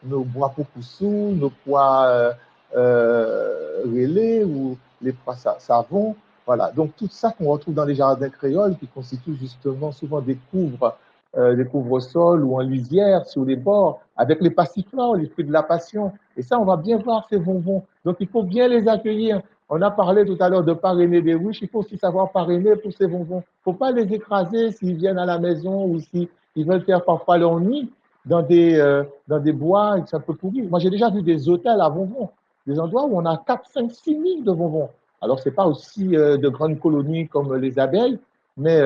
nos pois boukoussou, nos pois relais ou les pois savon. Voilà, donc tout ça qu'on retrouve dans les jardins créoles qui constituent justement souvent des couvre-sols ou en lisière sur les bords, avec les passiflores, les fruits de la passion. Et ça, on va bien voir ces bonbons. Donc, il faut bien les accueillir. On a parlé tout à l'heure de parrainer des ruches. Il faut aussi savoir parrainer pour ces bonbons. Il ne faut pas les écraser s'ils viennent à la maison ou s'ils veulent faire parfois leur nid dans des bois qui sont un peu pourris. Moi, j'ai déjà vu des hôtels à bonbons, des endroits où on a 4, 5, 6 000 de bonbons. Alors, ce n'est pas aussi de grandes colonies comme les abeilles, mais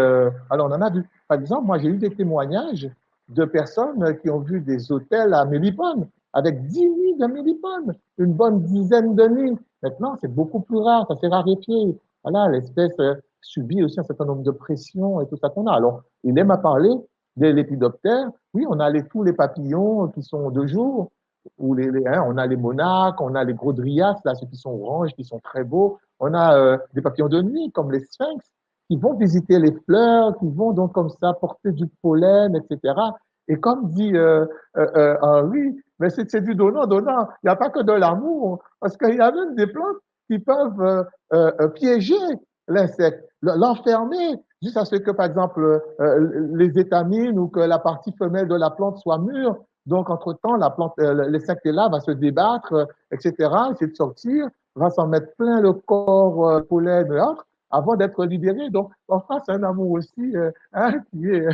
alors on en a vu. Par exemple, moi, j'ai eu des témoignages de personnes qui ont vu des hôtels à mélipones, avec 10 nids de mélipones, une bonne dizaine de nids. Maintenant, c'est beaucoup plus rare, ça s'est raréfié. Voilà, l'espèce subit aussi un certain nombre de pressions et tout ça qu'on a. Alors, il aime à parler de lépidoptère. Oui, on a tous les papillons qui sont de jour, ou on a les monarques, on a les gros dryas, là, ceux qui sont oranges, qui sont très beaux. On a des papillons de nuit, comme les sphinx, qui vont visiter les fleurs, qui vont donc comme ça porter du pollen, etc. Et comme dit Henri, mais c'est du donnant-donnant. Il n'y a pas que de l'amour, parce qu'il y a même des plantes qui peuvent piéger l'insecte, l'enfermer, jusqu'à ce que, par exemple, les étamines ou que la partie femelle de la plante soit mûre. Donc, entre-temps, la plante, l'insecte est là, va se débattre, etc., essayer de sortir, va s'en mettre plein le corps, pollen et autres, avant d'être libéré. Donc, enfin, c'est un amour aussi hein, qui est…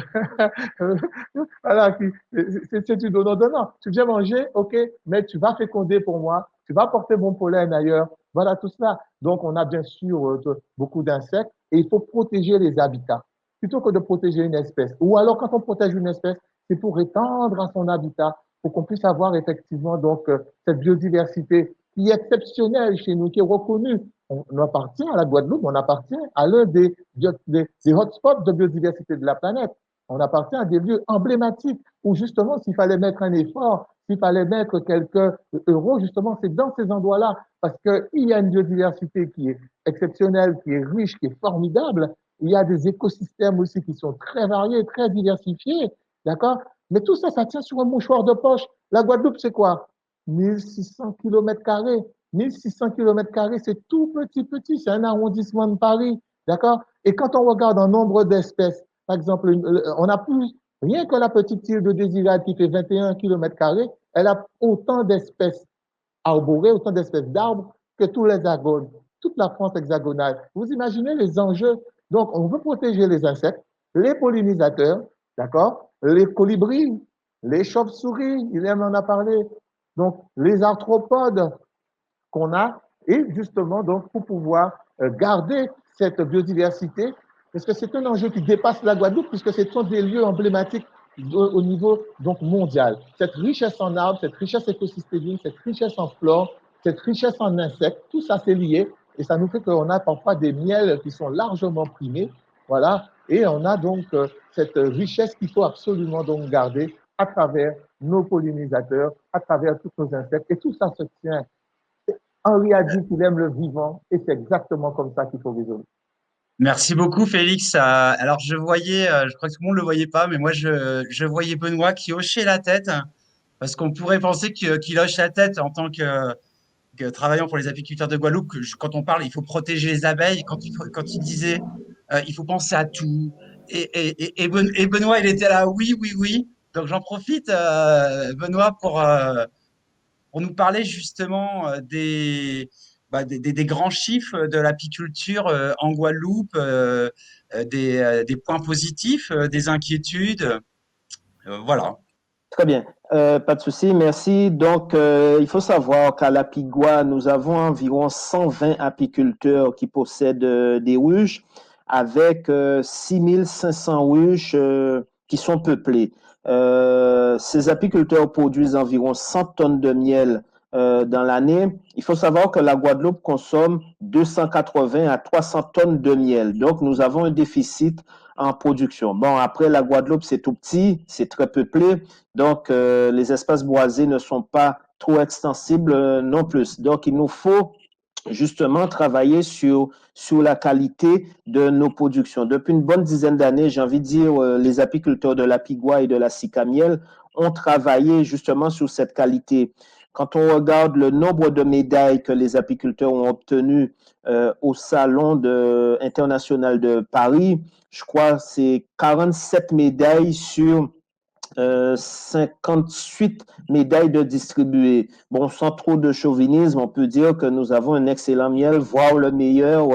voilà, c'est du donnant-donnant. Tu viens manger, ok, mais tu vas féconder pour moi, tu vas porter mon pollen ailleurs. Voilà tout cela. Donc, on a bien sûr beaucoup d'insectes et il faut protéger les habitats plutôt que de protéger une espèce. Ou alors, quand on protège une espèce, c'est pour étendre à son habitat, pour qu'on puisse avoir effectivement donc cette biodiversité qui est exceptionnelle chez nous, qui est reconnue. On appartient à la Guadeloupe, on appartient à l'un des hotspots de biodiversité de la planète. On appartient à des lieux emblématiques où justement, s'il fallait mettre un effort, s'il fallait mettre quelques euros, justement, c'est dans ces endroits-là, parce qu'il y a une biodiversité qui est exceptionnelle, qui est riche, qui est formidable. Il y a des écosystèmes aussi qui sont très variés, très diversifiés, d'accord? Mais tout ça, ça tient sur un mouchoir de poche. La Guadeloupe, c'est quoi? 1600 km². 1600 km², c'est tout petit, c'est un arrondissement de Paris, d'accord? Et quand on regarde un nombre d'espèces, par exemple, on a plus, rien que la petite île de Désirade qui fait 21 km², elle a autant d'espèces arborées, autant d'espèces d'arbres que tous les hexagones, toute la France hexagonale. Vous imaginez les enjeux? Donc, on veut protéger les insectes, les pollinisateurs, d'accord? Les colibris, les chauves-souris, il en a parlé. Donc, les arthropodes qu'on a, et justement, donc, pour pouvoir garder cette biodiversité, parce que c'est un enjeu qui dépasse la Guadeloupe, puisque ce sont des lieux emblématiques au niveau donc mondial. Cette richesse en arbres, cette richesse écosystémique, cette richesse en flore, cette richesse en insectes, tout ça c'est lié, et ça nous fait qu'on a parfois des miels qui sont largement primés, voilà, et on a donc cette richesse qu'il faut absolument donc garder à travers nos pollinisateurs, à travers tous nos insectes, et tout ça se tient. Henri a dit qu'il aime le vivant, et c'est exactement comme ça qu'il faut raisonner. Merci beaucoup, Félix. Alors, je voyais, je crois que tout le monde ne le voyait pas, mais moi, je voyais Benoît qui hochait la tête, parce qu'on pourrait penser qu'il hoche la tête en tant que travaillant pour les apiculteurs de Guadeloupe. Quand on parle, il faut protéger les abeilles. Quand il disait, il faut penser à tout. Et Benoît, il était là, oui, oui, oui. Donc, j'en profite, Benoît, pour nous parler justement des grands chiffres de l'apiculture en Guadeloupe, des points positifs, des inquiétudes. Voilà. Très bien, pas de souci, merci. Donc, il faut savoir qu'à l'Apigua, nous avons environ 120 apiculteurs qui possèdent des ruches, avec 6500 ruches qui sont peuplées. Ces apiculteurs produisent environ 100 tonnes de miel dans l'année. Il faut savoir que la Guadeloupe consomme 280 à 300 tonnes de miel. Donc, nous avons un déficit en production. Bon, après, la Guadeloupe, c'est tout petit, c'est très peuplé. Donc, les espaces boisés ne sont pas trop extensibles non plus. Donc, il nous faut justement travailler sur la qualité de nos productions. Depuis une bonne dizaine d'années, j'ai envie de dire, les apiculteurs de l'Apigua et de la Sicamiel ont travaillé justement sur cette qualité. Quand on regarde le nombre de médailles que les apiculteurs ont obtenues au Salon international de Paris, je crois que c'est 47 médailles sur 58 médailles de distribuées. Bon, sans trop de chauvinisme, on peut dire que nous avons un excellent miel, voire le meilleur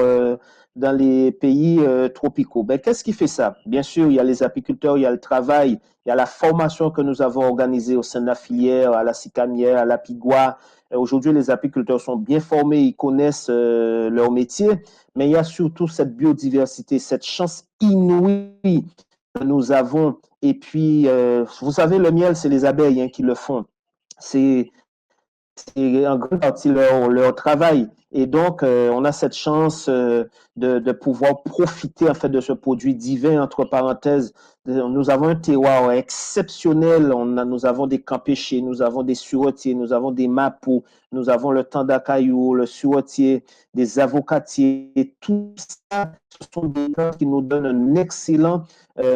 dans les pays tropicaux. Ben, qu'est-ce qui fait ça? Bien sûr, il y a les apiculteurs, il y a le travail, il y a la formation que nous avons organisée au sein de la filière, à la Sicamière, à l'Apigua. Aujourd'hui, les apiculteurs sont bien formés, ils connaissent leur métier, mais il y a surtout cette biodiversité, cette chance inouïe que nous avons. Et puis, vous savez, le miel, c'est les abeilles qui le font. C'est en grande partie leur travail. Et donc, on a cette chance de pouvoir profiter en fait de ce produit divin, entre parenthèses. Nous avons un terroir exceptionnel. Nous avons des camps pêchés, nous avons des suretiers, nous avons des mapous, nous avons le tandakayou, le suretier, des avocatiers. Tout ça, ce sont des plantes qui nous donnent un excellent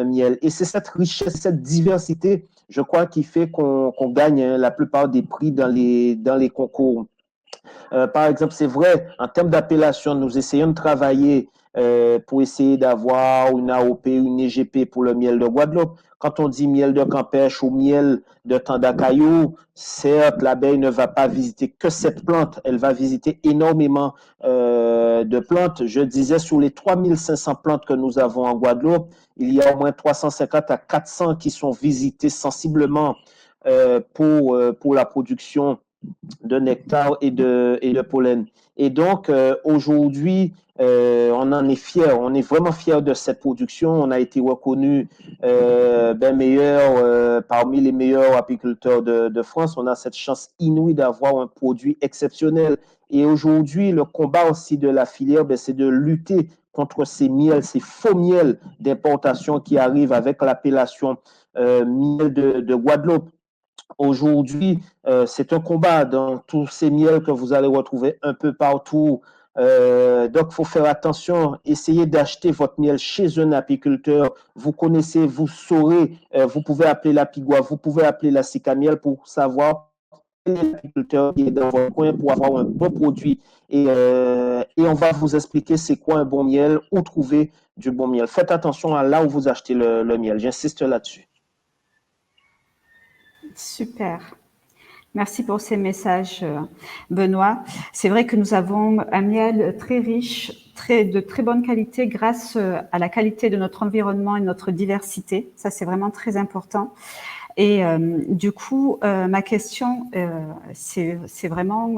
miel. Et c'est cette richesse, cette diversité, je crois, qui fait qu'on gagne la plupart des prix dans les concours. Par exemple, c'est vrai, en termes d'appellation, nous essayons de travailler pour essayer d'avoir une AOP, une EGP pour le miel de Guadeloupe. Quand on dit miel de Campèche ou miel de Tandakayou, certes, l'abeille ne va pas visiter que cette plante, elle va visiter énormément de plantes. Je disais, sur les 3500 plantes que nous avons en Guadeloupe, il y a au moins 350 à 400 qui sont visitées sensiblement pour la production de nectar et de pollen. Et donc, aujourd'hui, on en est fiers, on est vraiment fiers de cette production. On a été reconnu parmi les meilleurs apiculteurs de France. On a cette chance inouïe d'avoir un produit exceptionnel. Et aujourd'hui, le combat aussi de la filière, c'est de lutter contre ces miels, ces faux miels d'importation qui arrivent avec l'appellation miel de Guadeloupe. Aujourd'hui, c'est un combat dans tous ces miels que vous allez retrouver un peu partout. Donc, il faut faire attention. Essayez d'acheter votre miel chez un apiculteur. Vous connaissez, vous saurez. Vous pouvez appeler l'Apigua, vous pouvez appeler la Sicamiel pour savoir quel est l'apiculteur qui est dans votre coin pour avoir un bon produit. Et on va vous expliquer c'est quoi un bon miel, où trouver du bon miel. Faites attention à là où vous achetez le miel. J'insiste là-dessus. Super. Merci pour ces messages, Benoît. C'est vrai que nous avons un miel très riche, de très bonne qualité grâce à la qualité de notre environnement et de notre diversité. Ça, c'est vraiment très important. Et du coup, ma question, c'est vraiment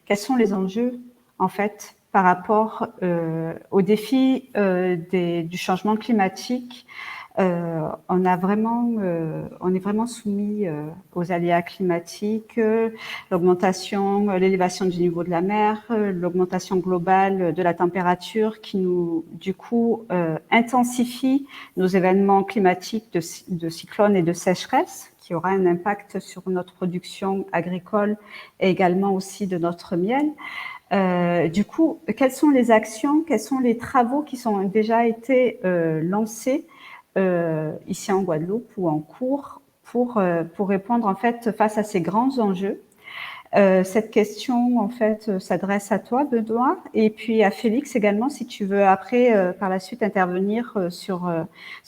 quels sont les enjeux, en fait, par rapport aux défis du changement climatique. On est vraiment soumis aux aléas climatiques, l'augmentation, l'élévation du niveau de la mer, l'augmentation globale de la température qui nous, du coup, intensifie nos événements climatiques de cyclones et de sécheresse, qui aura un impact sur notre production agricole et également aussi de notre miel. Du coup, quelles sont les actions, quels sont les travaux qui ont déjà été lancés ici en Guadeloupe ou en cours pour répondre en fait face à ces grands enjeux. Cette question en fait s'adresse à toi, Benoît, et puis à Félix également, si tu veux après par la suite intervenir sur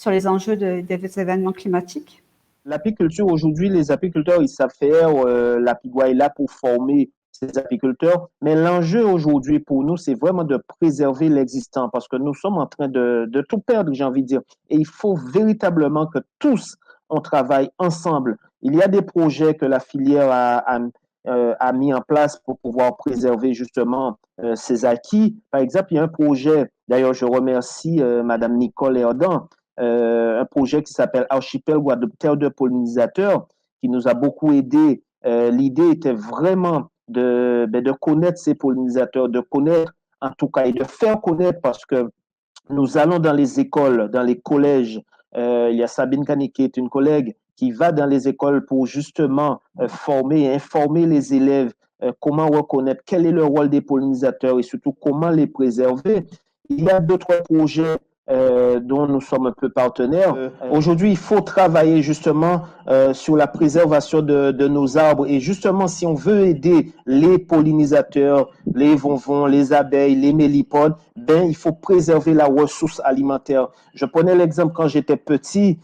les enjeux des événements climatiques. L'apiculture, aujourd'hui, les apiculteurs, ils savent faire. L'Apigua est là pour former ces apiculteurs. Mais l'enjeu aujourd'hui pour nous, c'est vraiment de préserver l'existant parce que nous sommes en train de tout perdre, j'ai envie de dire. Et il faut véritablement que tous, on travaille ensemble. Il y a des projets que la filière a mis en place pour pouvoir préserver justement ces acquis. Par exemple, il y a un projet, d'ailleurs, je remercie Madame Nicole Erdan, un projet qui s'appelle Archipel Guadeloupe, terre de pollinisateurs, qui nous a beaucoup aidé. L'idée était vraiment de connaître ces pollinisateurs, de connaître en tout cas et de faire connaître parce que nous allons dans les écoles, dans les collèges. Il y a Sabine Kani qui est une collègue qui va dans les écoles pour justement former et informer les élèves comment reconnaître quel est le rôle des pollinisateurs et surtout comment les préserver. Il y a d'autres projets dont nous sommes un peu partenaires. Aujourd'hui, il faut travailler justement sur la préservation de nos arbres. Et justement, si on veut aider les pollinisateurs, les vonvons, les abeilles, les mélipodes, ben, il faut préserver la ressource alimentaire. Je prenais l'exemple quand j'étais petit.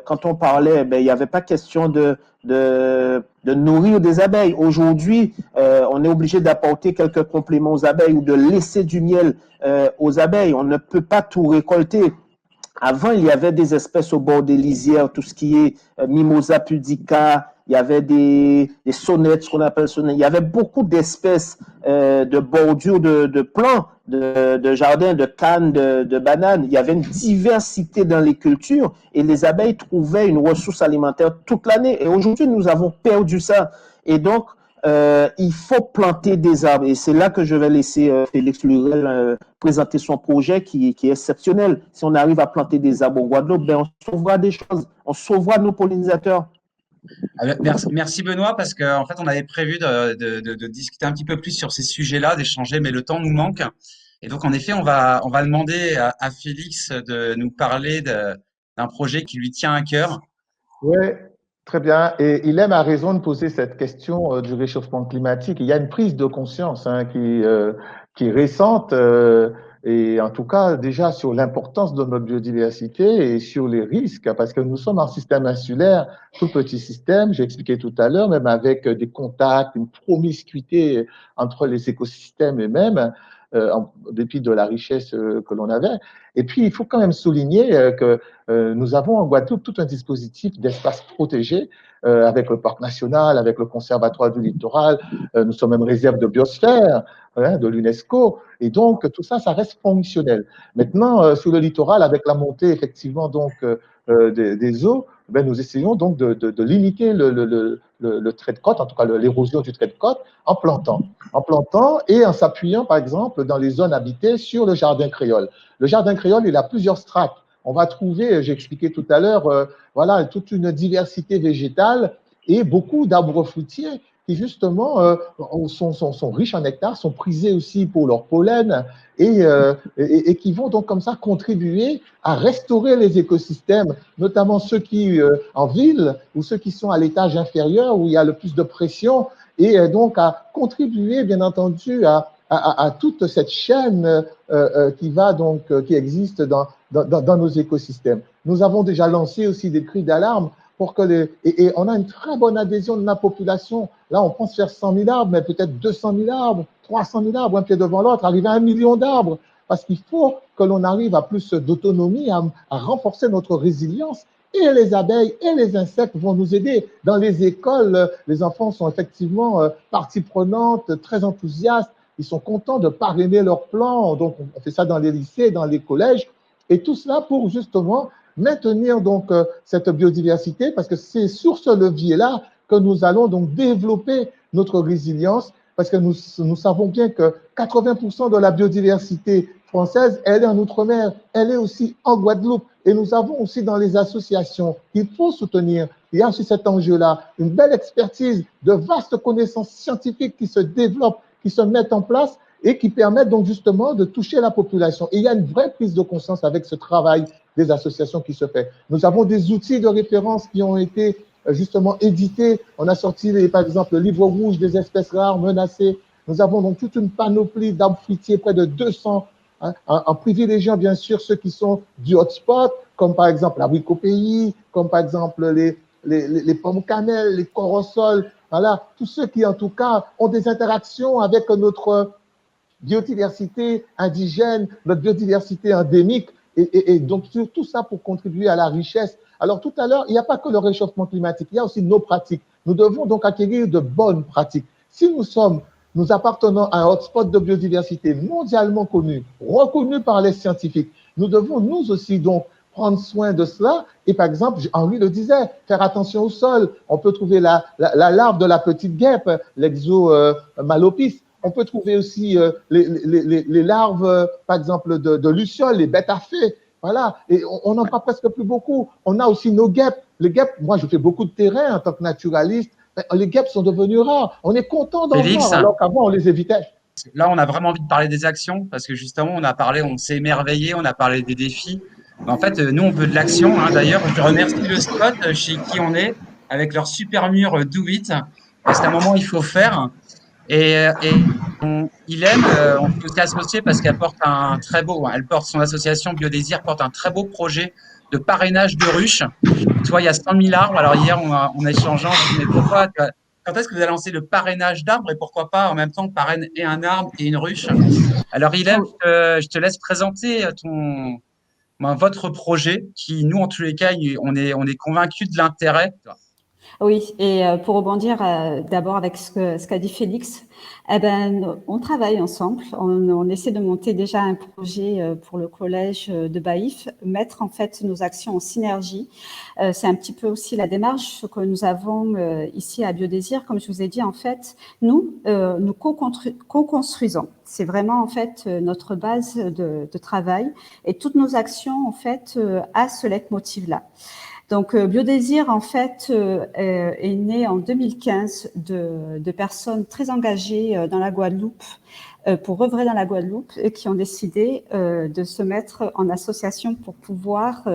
Quand on parlait, ben, il n'y avait pas question de nourrir des abeilles. Aujourd'hui, on est obligé d'apporter quelques compléments aux abeilles ou de laisser du miel aux abeilles. On ne peut pas tout récolter. Avant, il y avait des espèces au bord des lisières, tout ce qui est Mimosa pudica, il y avait des sonnettes, ce qu'on appelle sonnettes. Il y avait beaucoup d'espèces de bordures de plants, de jardins, de cannes, de bananes. Il y avait une diversité dans les cultures et les abeilles trouvaient une ressource alimentaire toute l'année. Et aujourd'hui, nous avons perdu ça. Et donc, il faut planter des arbres. Et c'est là que je vais laisser Félix Lurel présenter son projet qui est exceptionnel. Si on arrive à planter des arbres en Guadeloupe, ben on sauvera des choses. On sauvera nos pollinisateurs. Merci Benoît, parce qu'en fait, on avait prévu de discuter un petit peu plus sur ces sujets-là, d'échanger, mais le temps nous manque. Et donc, en effet, on va demander à Félix de nous parler d'un projet qui lui tient à cœur. Oui, très bien. Et Ilem a raison de poser cette question du réchauffement climatique. Il y a une prise de conscience qui est récente et en tout cas déjà sur l'importance de notre biodiversité et sur les risques, parce que nous sommes un système insulaire, tout petit système, j'ai expliqué tout à l'heure, même avec des contacts, une promiscuité entre les écosystèmes eux-mêmes, en dépit de la richesse que l'on avait. Et puis, il faut quand même souligner que nous avons en Guadeloupe tout un dispositif d'espace protégé avec le parc national, avec le conservatoire du littoral. Nous sommes même réserve de biosphère de l'UNESCO. Et donc, tout ça, ça reste fonctionnel. Maintenant, sur le littoral, avec la montée, effectivement, donc, des eaux, ben, nous essayons donc de limiter le trait de côte, en tout cas l'érosion du trait de côte, en plantant et en s'appuyant, par exemple, dans les zones habitées sur le jardin créole. Le jardin créole, il a plusieurs strates. On va trouver, j'ai expliqué tout à l'heure, voilà, toute une diversité végétale et beaucoup d'arbres fruitiers qui, justement, sont riches en nectar, sont prisés aussi pour leur pollen et qui vont donc comme ça contribuer à restaurer les écosystèmes, notamment ceux qui, en ville ou ceux qui sont à l'étage inférieur où il y a le plus de pression et donc à contribuer, bien entendu, à toute cette chaîne qui existe dans nos écosystèmes. Nous avons déjà lancé aussi des cris d'alarme pour que et on a une très bonne adhésion de la population. Là, on pense faire 100 000 arbres, mais peut-être 200 000 arbres, 300 000 arbres, un pied devant l'autre, arriver à 1 million d'arbres, parce qu'il faut que l'on arrive à plus d'autonomie, à renforcer notre résilience. Et les abeilles et les insectes vont nous aider. Dans les écoles, les enfants sont effectivement partie prenante, très enthousiastes. Ils sont contents de parrainer leurs plans. Donc, on fait ça dans les lycées, dans les collèges. Et tout cela pour justement maintenir donc cette biodiversité, parce que c'est sur ce levier-là que nous allons donc développer notre résilience, parce que nous savons bien que 80% de la biodiversité française, elle est en Outre-mer, elle est aussi en Guadeloupe. Et nous avons aussi dans les associations qu'il faut soutenir. Il y a aussi cet enjeu-là, une belle expertise, de vastes connaissances scientifiques qui se développent, qui se mettent en place et qui permettent donc justement de toucher la population. Et il y a une vraie prise de conscience avec ce travail des associations qui se fait. Nous avons des outils de référence qui ont été justement édités. On a sorti, par exemple, le livre rouge des espèces rares menacées. Nous avons donc toute une panoplie d'arbres fruitiers, près de 200, en privilégiant bien sûr ceux qui sont du hotspot, comme par exemple l'abricot pays, comme par exemple les pommes cannelle, les corosol, voilà, tous ceux qui en tout cas ont des interactions avec notre biodiversité indigène, notre biodiversité endémique, et donc tout ça pour contribuer à la richesse. Alors tout à l'heure, il n'y a pas que le réchauffement climatique, il y a aussi nos pratiques. Nous devons donc acquérir de bonnes pratiques. Si nous appartenons à un hotspot de biodiversité mondialement connu, reconnu par les scientifiques, nous devons nous aussi donc prendre soin de cela. Et par exemple, Henri le disait, faire attention au sol. On peut trouver la larve de la petite guêpe, l'Exomalopis. On peut trouver aussi les larves, par exemple, de lucioles, les bêtes à fée. Voilà, et on n'en parle presque plus beaucoup. On a aussi nos guêpes. Les guêpes, moi, je fais beaucoup de terrain en tant que naturaliste. Les guêpes sont devenues rares. On est content d'en voir, alors qu'avant, on les évitait. Là, on a vraiment envie de parler des actions parce que justement, on s'est émerveillé, on a parlé des défis. Mais en fait, nous, on veut de l'action. D'ailleurs, je remercie le spot chez qui on est avec leur super mur Do It. Parce qu'à un moment, il faut faire. Il aime, on peut s'y associer parce qu'elle porte son association Biodésir porte un très beau projet de parrainage de ruches. Tu vois, il y a 100 000 arbres. Alors hier, on a échangé, on dit, mais pourquoi, quand est-ce que vous allez lancer le parrainage d'arbres et pourquoi pas en même temps parraine et un arbre et une ruche? Alors Ilem, je te laisse présenter votre projet qui, nous, en tous les cas, on est convaincus de l'intérêt. Oui, et pour rebondir d'abord avec ce qu'a dit Félix, on travaille ensemble, on essaie de monter déjà un projet pour le collège de Baïf, mettre en fait nos actions en synergie. C'est un petit peu aussi la démarche que nous avons ici à Biodésir. Comme je vous ai dit, en fait, nous co-construisons. C'est vraiment en fait notre base de travail et toutes nos actions en fait à ce leitmotiv-là. Donc, Biodésir, en fait, est né en 2015 de personnes très engagées dans la Guadeloupe, pour œuvrer dans la Guadeloupe, et qui ont décidé de se mettre en association pour pouvoir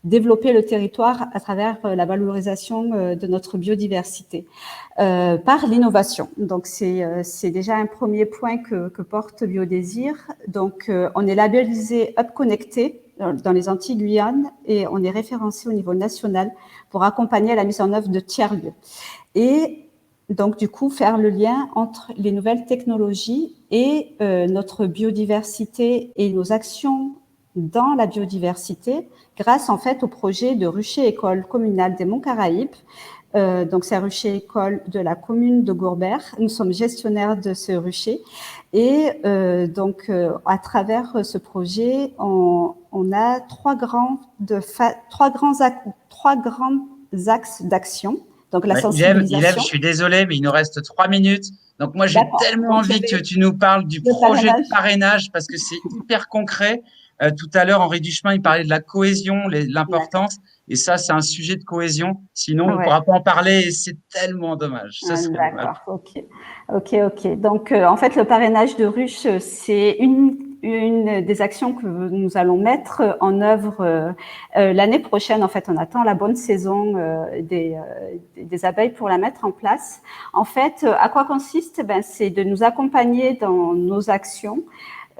développer le territoire à travers la valorisation de notre biodiversité par l'innovation. Donc, c'est déjà un premier point que porte Biodésir. Donc, on est labellisé Up Connecté dans les Antilles-Guyane et on est référencé au niveau national pour accompagner la mise en œuvre de tiers-lieux. Et donc, du coup, faire le lien entre les nouvelles technologies et notre biodiversité et nos actions dans la biodiversité grâce, en fait, au projet de rucher école communale des Monts Caraïbes. Donc, c'est un rucher école de la commune de Gourbert. Nous sommes gestionnaires de ce rucher. Et donc, à travers ce projet, on a trois grands axes d'action. Donc, la sensibilisation. Ilem, je suis désolé, mais il nous reste 3 minutes. Donc, moi, j'ai tellement envie que tu nous parles du projet de parrainage parce que c'est hyper concret. Tout à l'heure, Henri Duchemin, il parlait de la cohésion, l'importance. Et ça, c'est un sujet de cohésion. Sinon, on ne pourra pas en parler et c'est tellement dommage. D'accord, ok. Donc, en fait, le parrainage de ruches, c'est une des actions que nous allons mettre en œuvre l'année prochaine. En fait, on attend la bonne saison des abeilles pour la mettre en place. En fait, à quoi consiste? C'est de nous accompagner dans nos actions,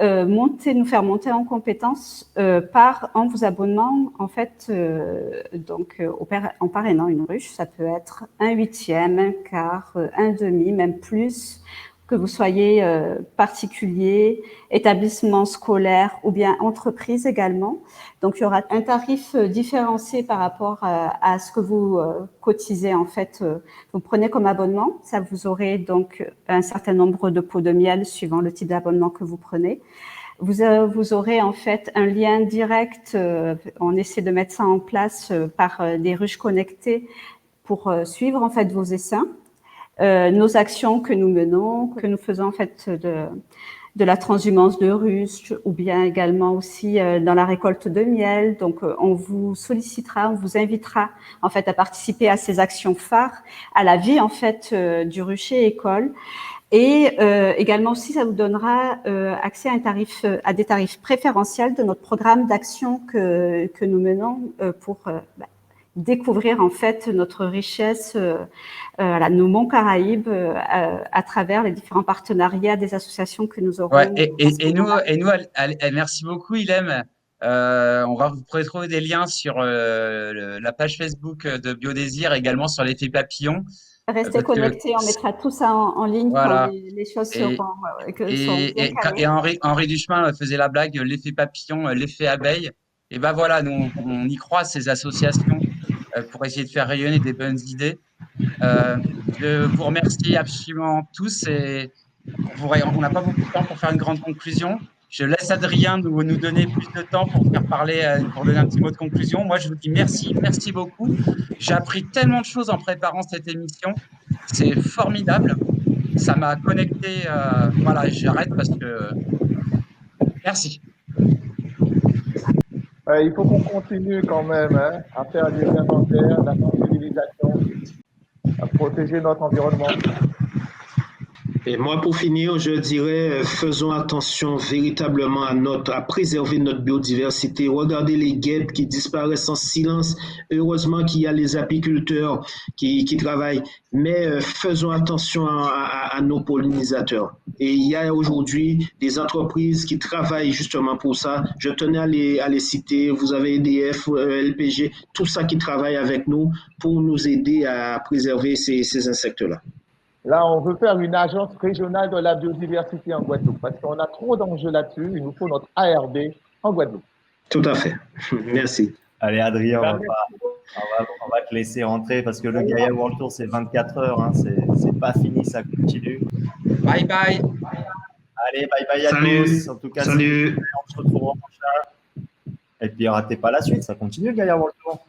nous faire monter en compétences en vous abonnant en fait en parrainant une ruche. Ça peut être 1/8, 1/4, 1/2, même plus, que vous soyez particulier, établissement scolaire ou bien entreprise également. Donc, il y aura un tarif différencié par rapport à ce que vous cotisez, en fait, vous prenez comme abonnement. Ça, vous aurez donc un certain nombre de pots de miel suivant le type d'abonnement que vous prenez. Vous aurez en fait un lien direct, on essaie de mettre ça en place par des ruches connectées pour suivre en fait vos essaims. Nos actions que nous menons, que nous faisons en fait de la transhumance de ruches ou bien également aussi dans la récolte de miel. Donc, on vous sollicitera, on vous invitera en fait à participer à ces actions phares, à la vie en fait du rucher école. Et également aussi, ça vous donnera accès à des tarifs préférentiels de notre programme d'action que nous menons pour découvrir en fait notre richesse, nos Monts Caraïbes, à travers les différents partenariats des associations que nous aurons. Ouais, et nous, merci beaucoup, Ilem. Vous pourrez trouver des liens sur la page Facebook de Biodésir, également sur l'effet papillon. Restez Parce que connectés, on mettra tout ça en ligne quand voilà. les choses seront bien calées. Et Henri Duchemin faisait la blague, l'effet papillon, l'effet abeille. Et ben voilà, nous, on y croit, ces associations, pour essayer de faire rayonner des bonnes idées. Je vous remercie absolument tous et on n'a pas beaucoup de temps pour faire une grande conclusion. Je laisse Adrien nous donner plus de temps pour faire parler, pour donner un petit mot de conclusion. Moi, je vous dis merci, merci beaucoup. J'ai appris tellement de choses en préparant cette émission. C'est formidable. Ça m'a connecté. Voilà, j'arrête parce que. Merci. Il faut qu'on continue quand même hein, à faire des inventaires, la sensibilisation, à protéger notre environnement. Et moi, pour finir, je dirais, faisons attention véritablement à préserver notre biodiversité. Regardez les guêpes qui disparaissent en silence. Heureusement qu'il y a les apiculteurs qui travaillent, mais faisons attention à nos pollinisateurs. Et il y a aujourd'hui des entreprises qui travaillent justement pour ça. Je tenais à les citer. Vous avez EDF, LPG, tout ça qui travaille avec nous pour nous aider à préserver ces insectes-là. Là, on veut faire une agence régionale de la biodiversité en Guadeloupe parce qu'on a trop d'enjeux là-dessus. Il nous faut notre ARB en Guadeloupe. Tout à fait. Merci. Allez, Adrien, on va te laisser rentrer parce que le Gaia World Tour, c'est 24 heures. Hein, c'est pas fini, ça continue. Bye bye. Allez, bye bye à tous. En tout cas, salut. On se retrouve prochain. Et puis, ratez pas la suite, ça continue le Gaia World Tour.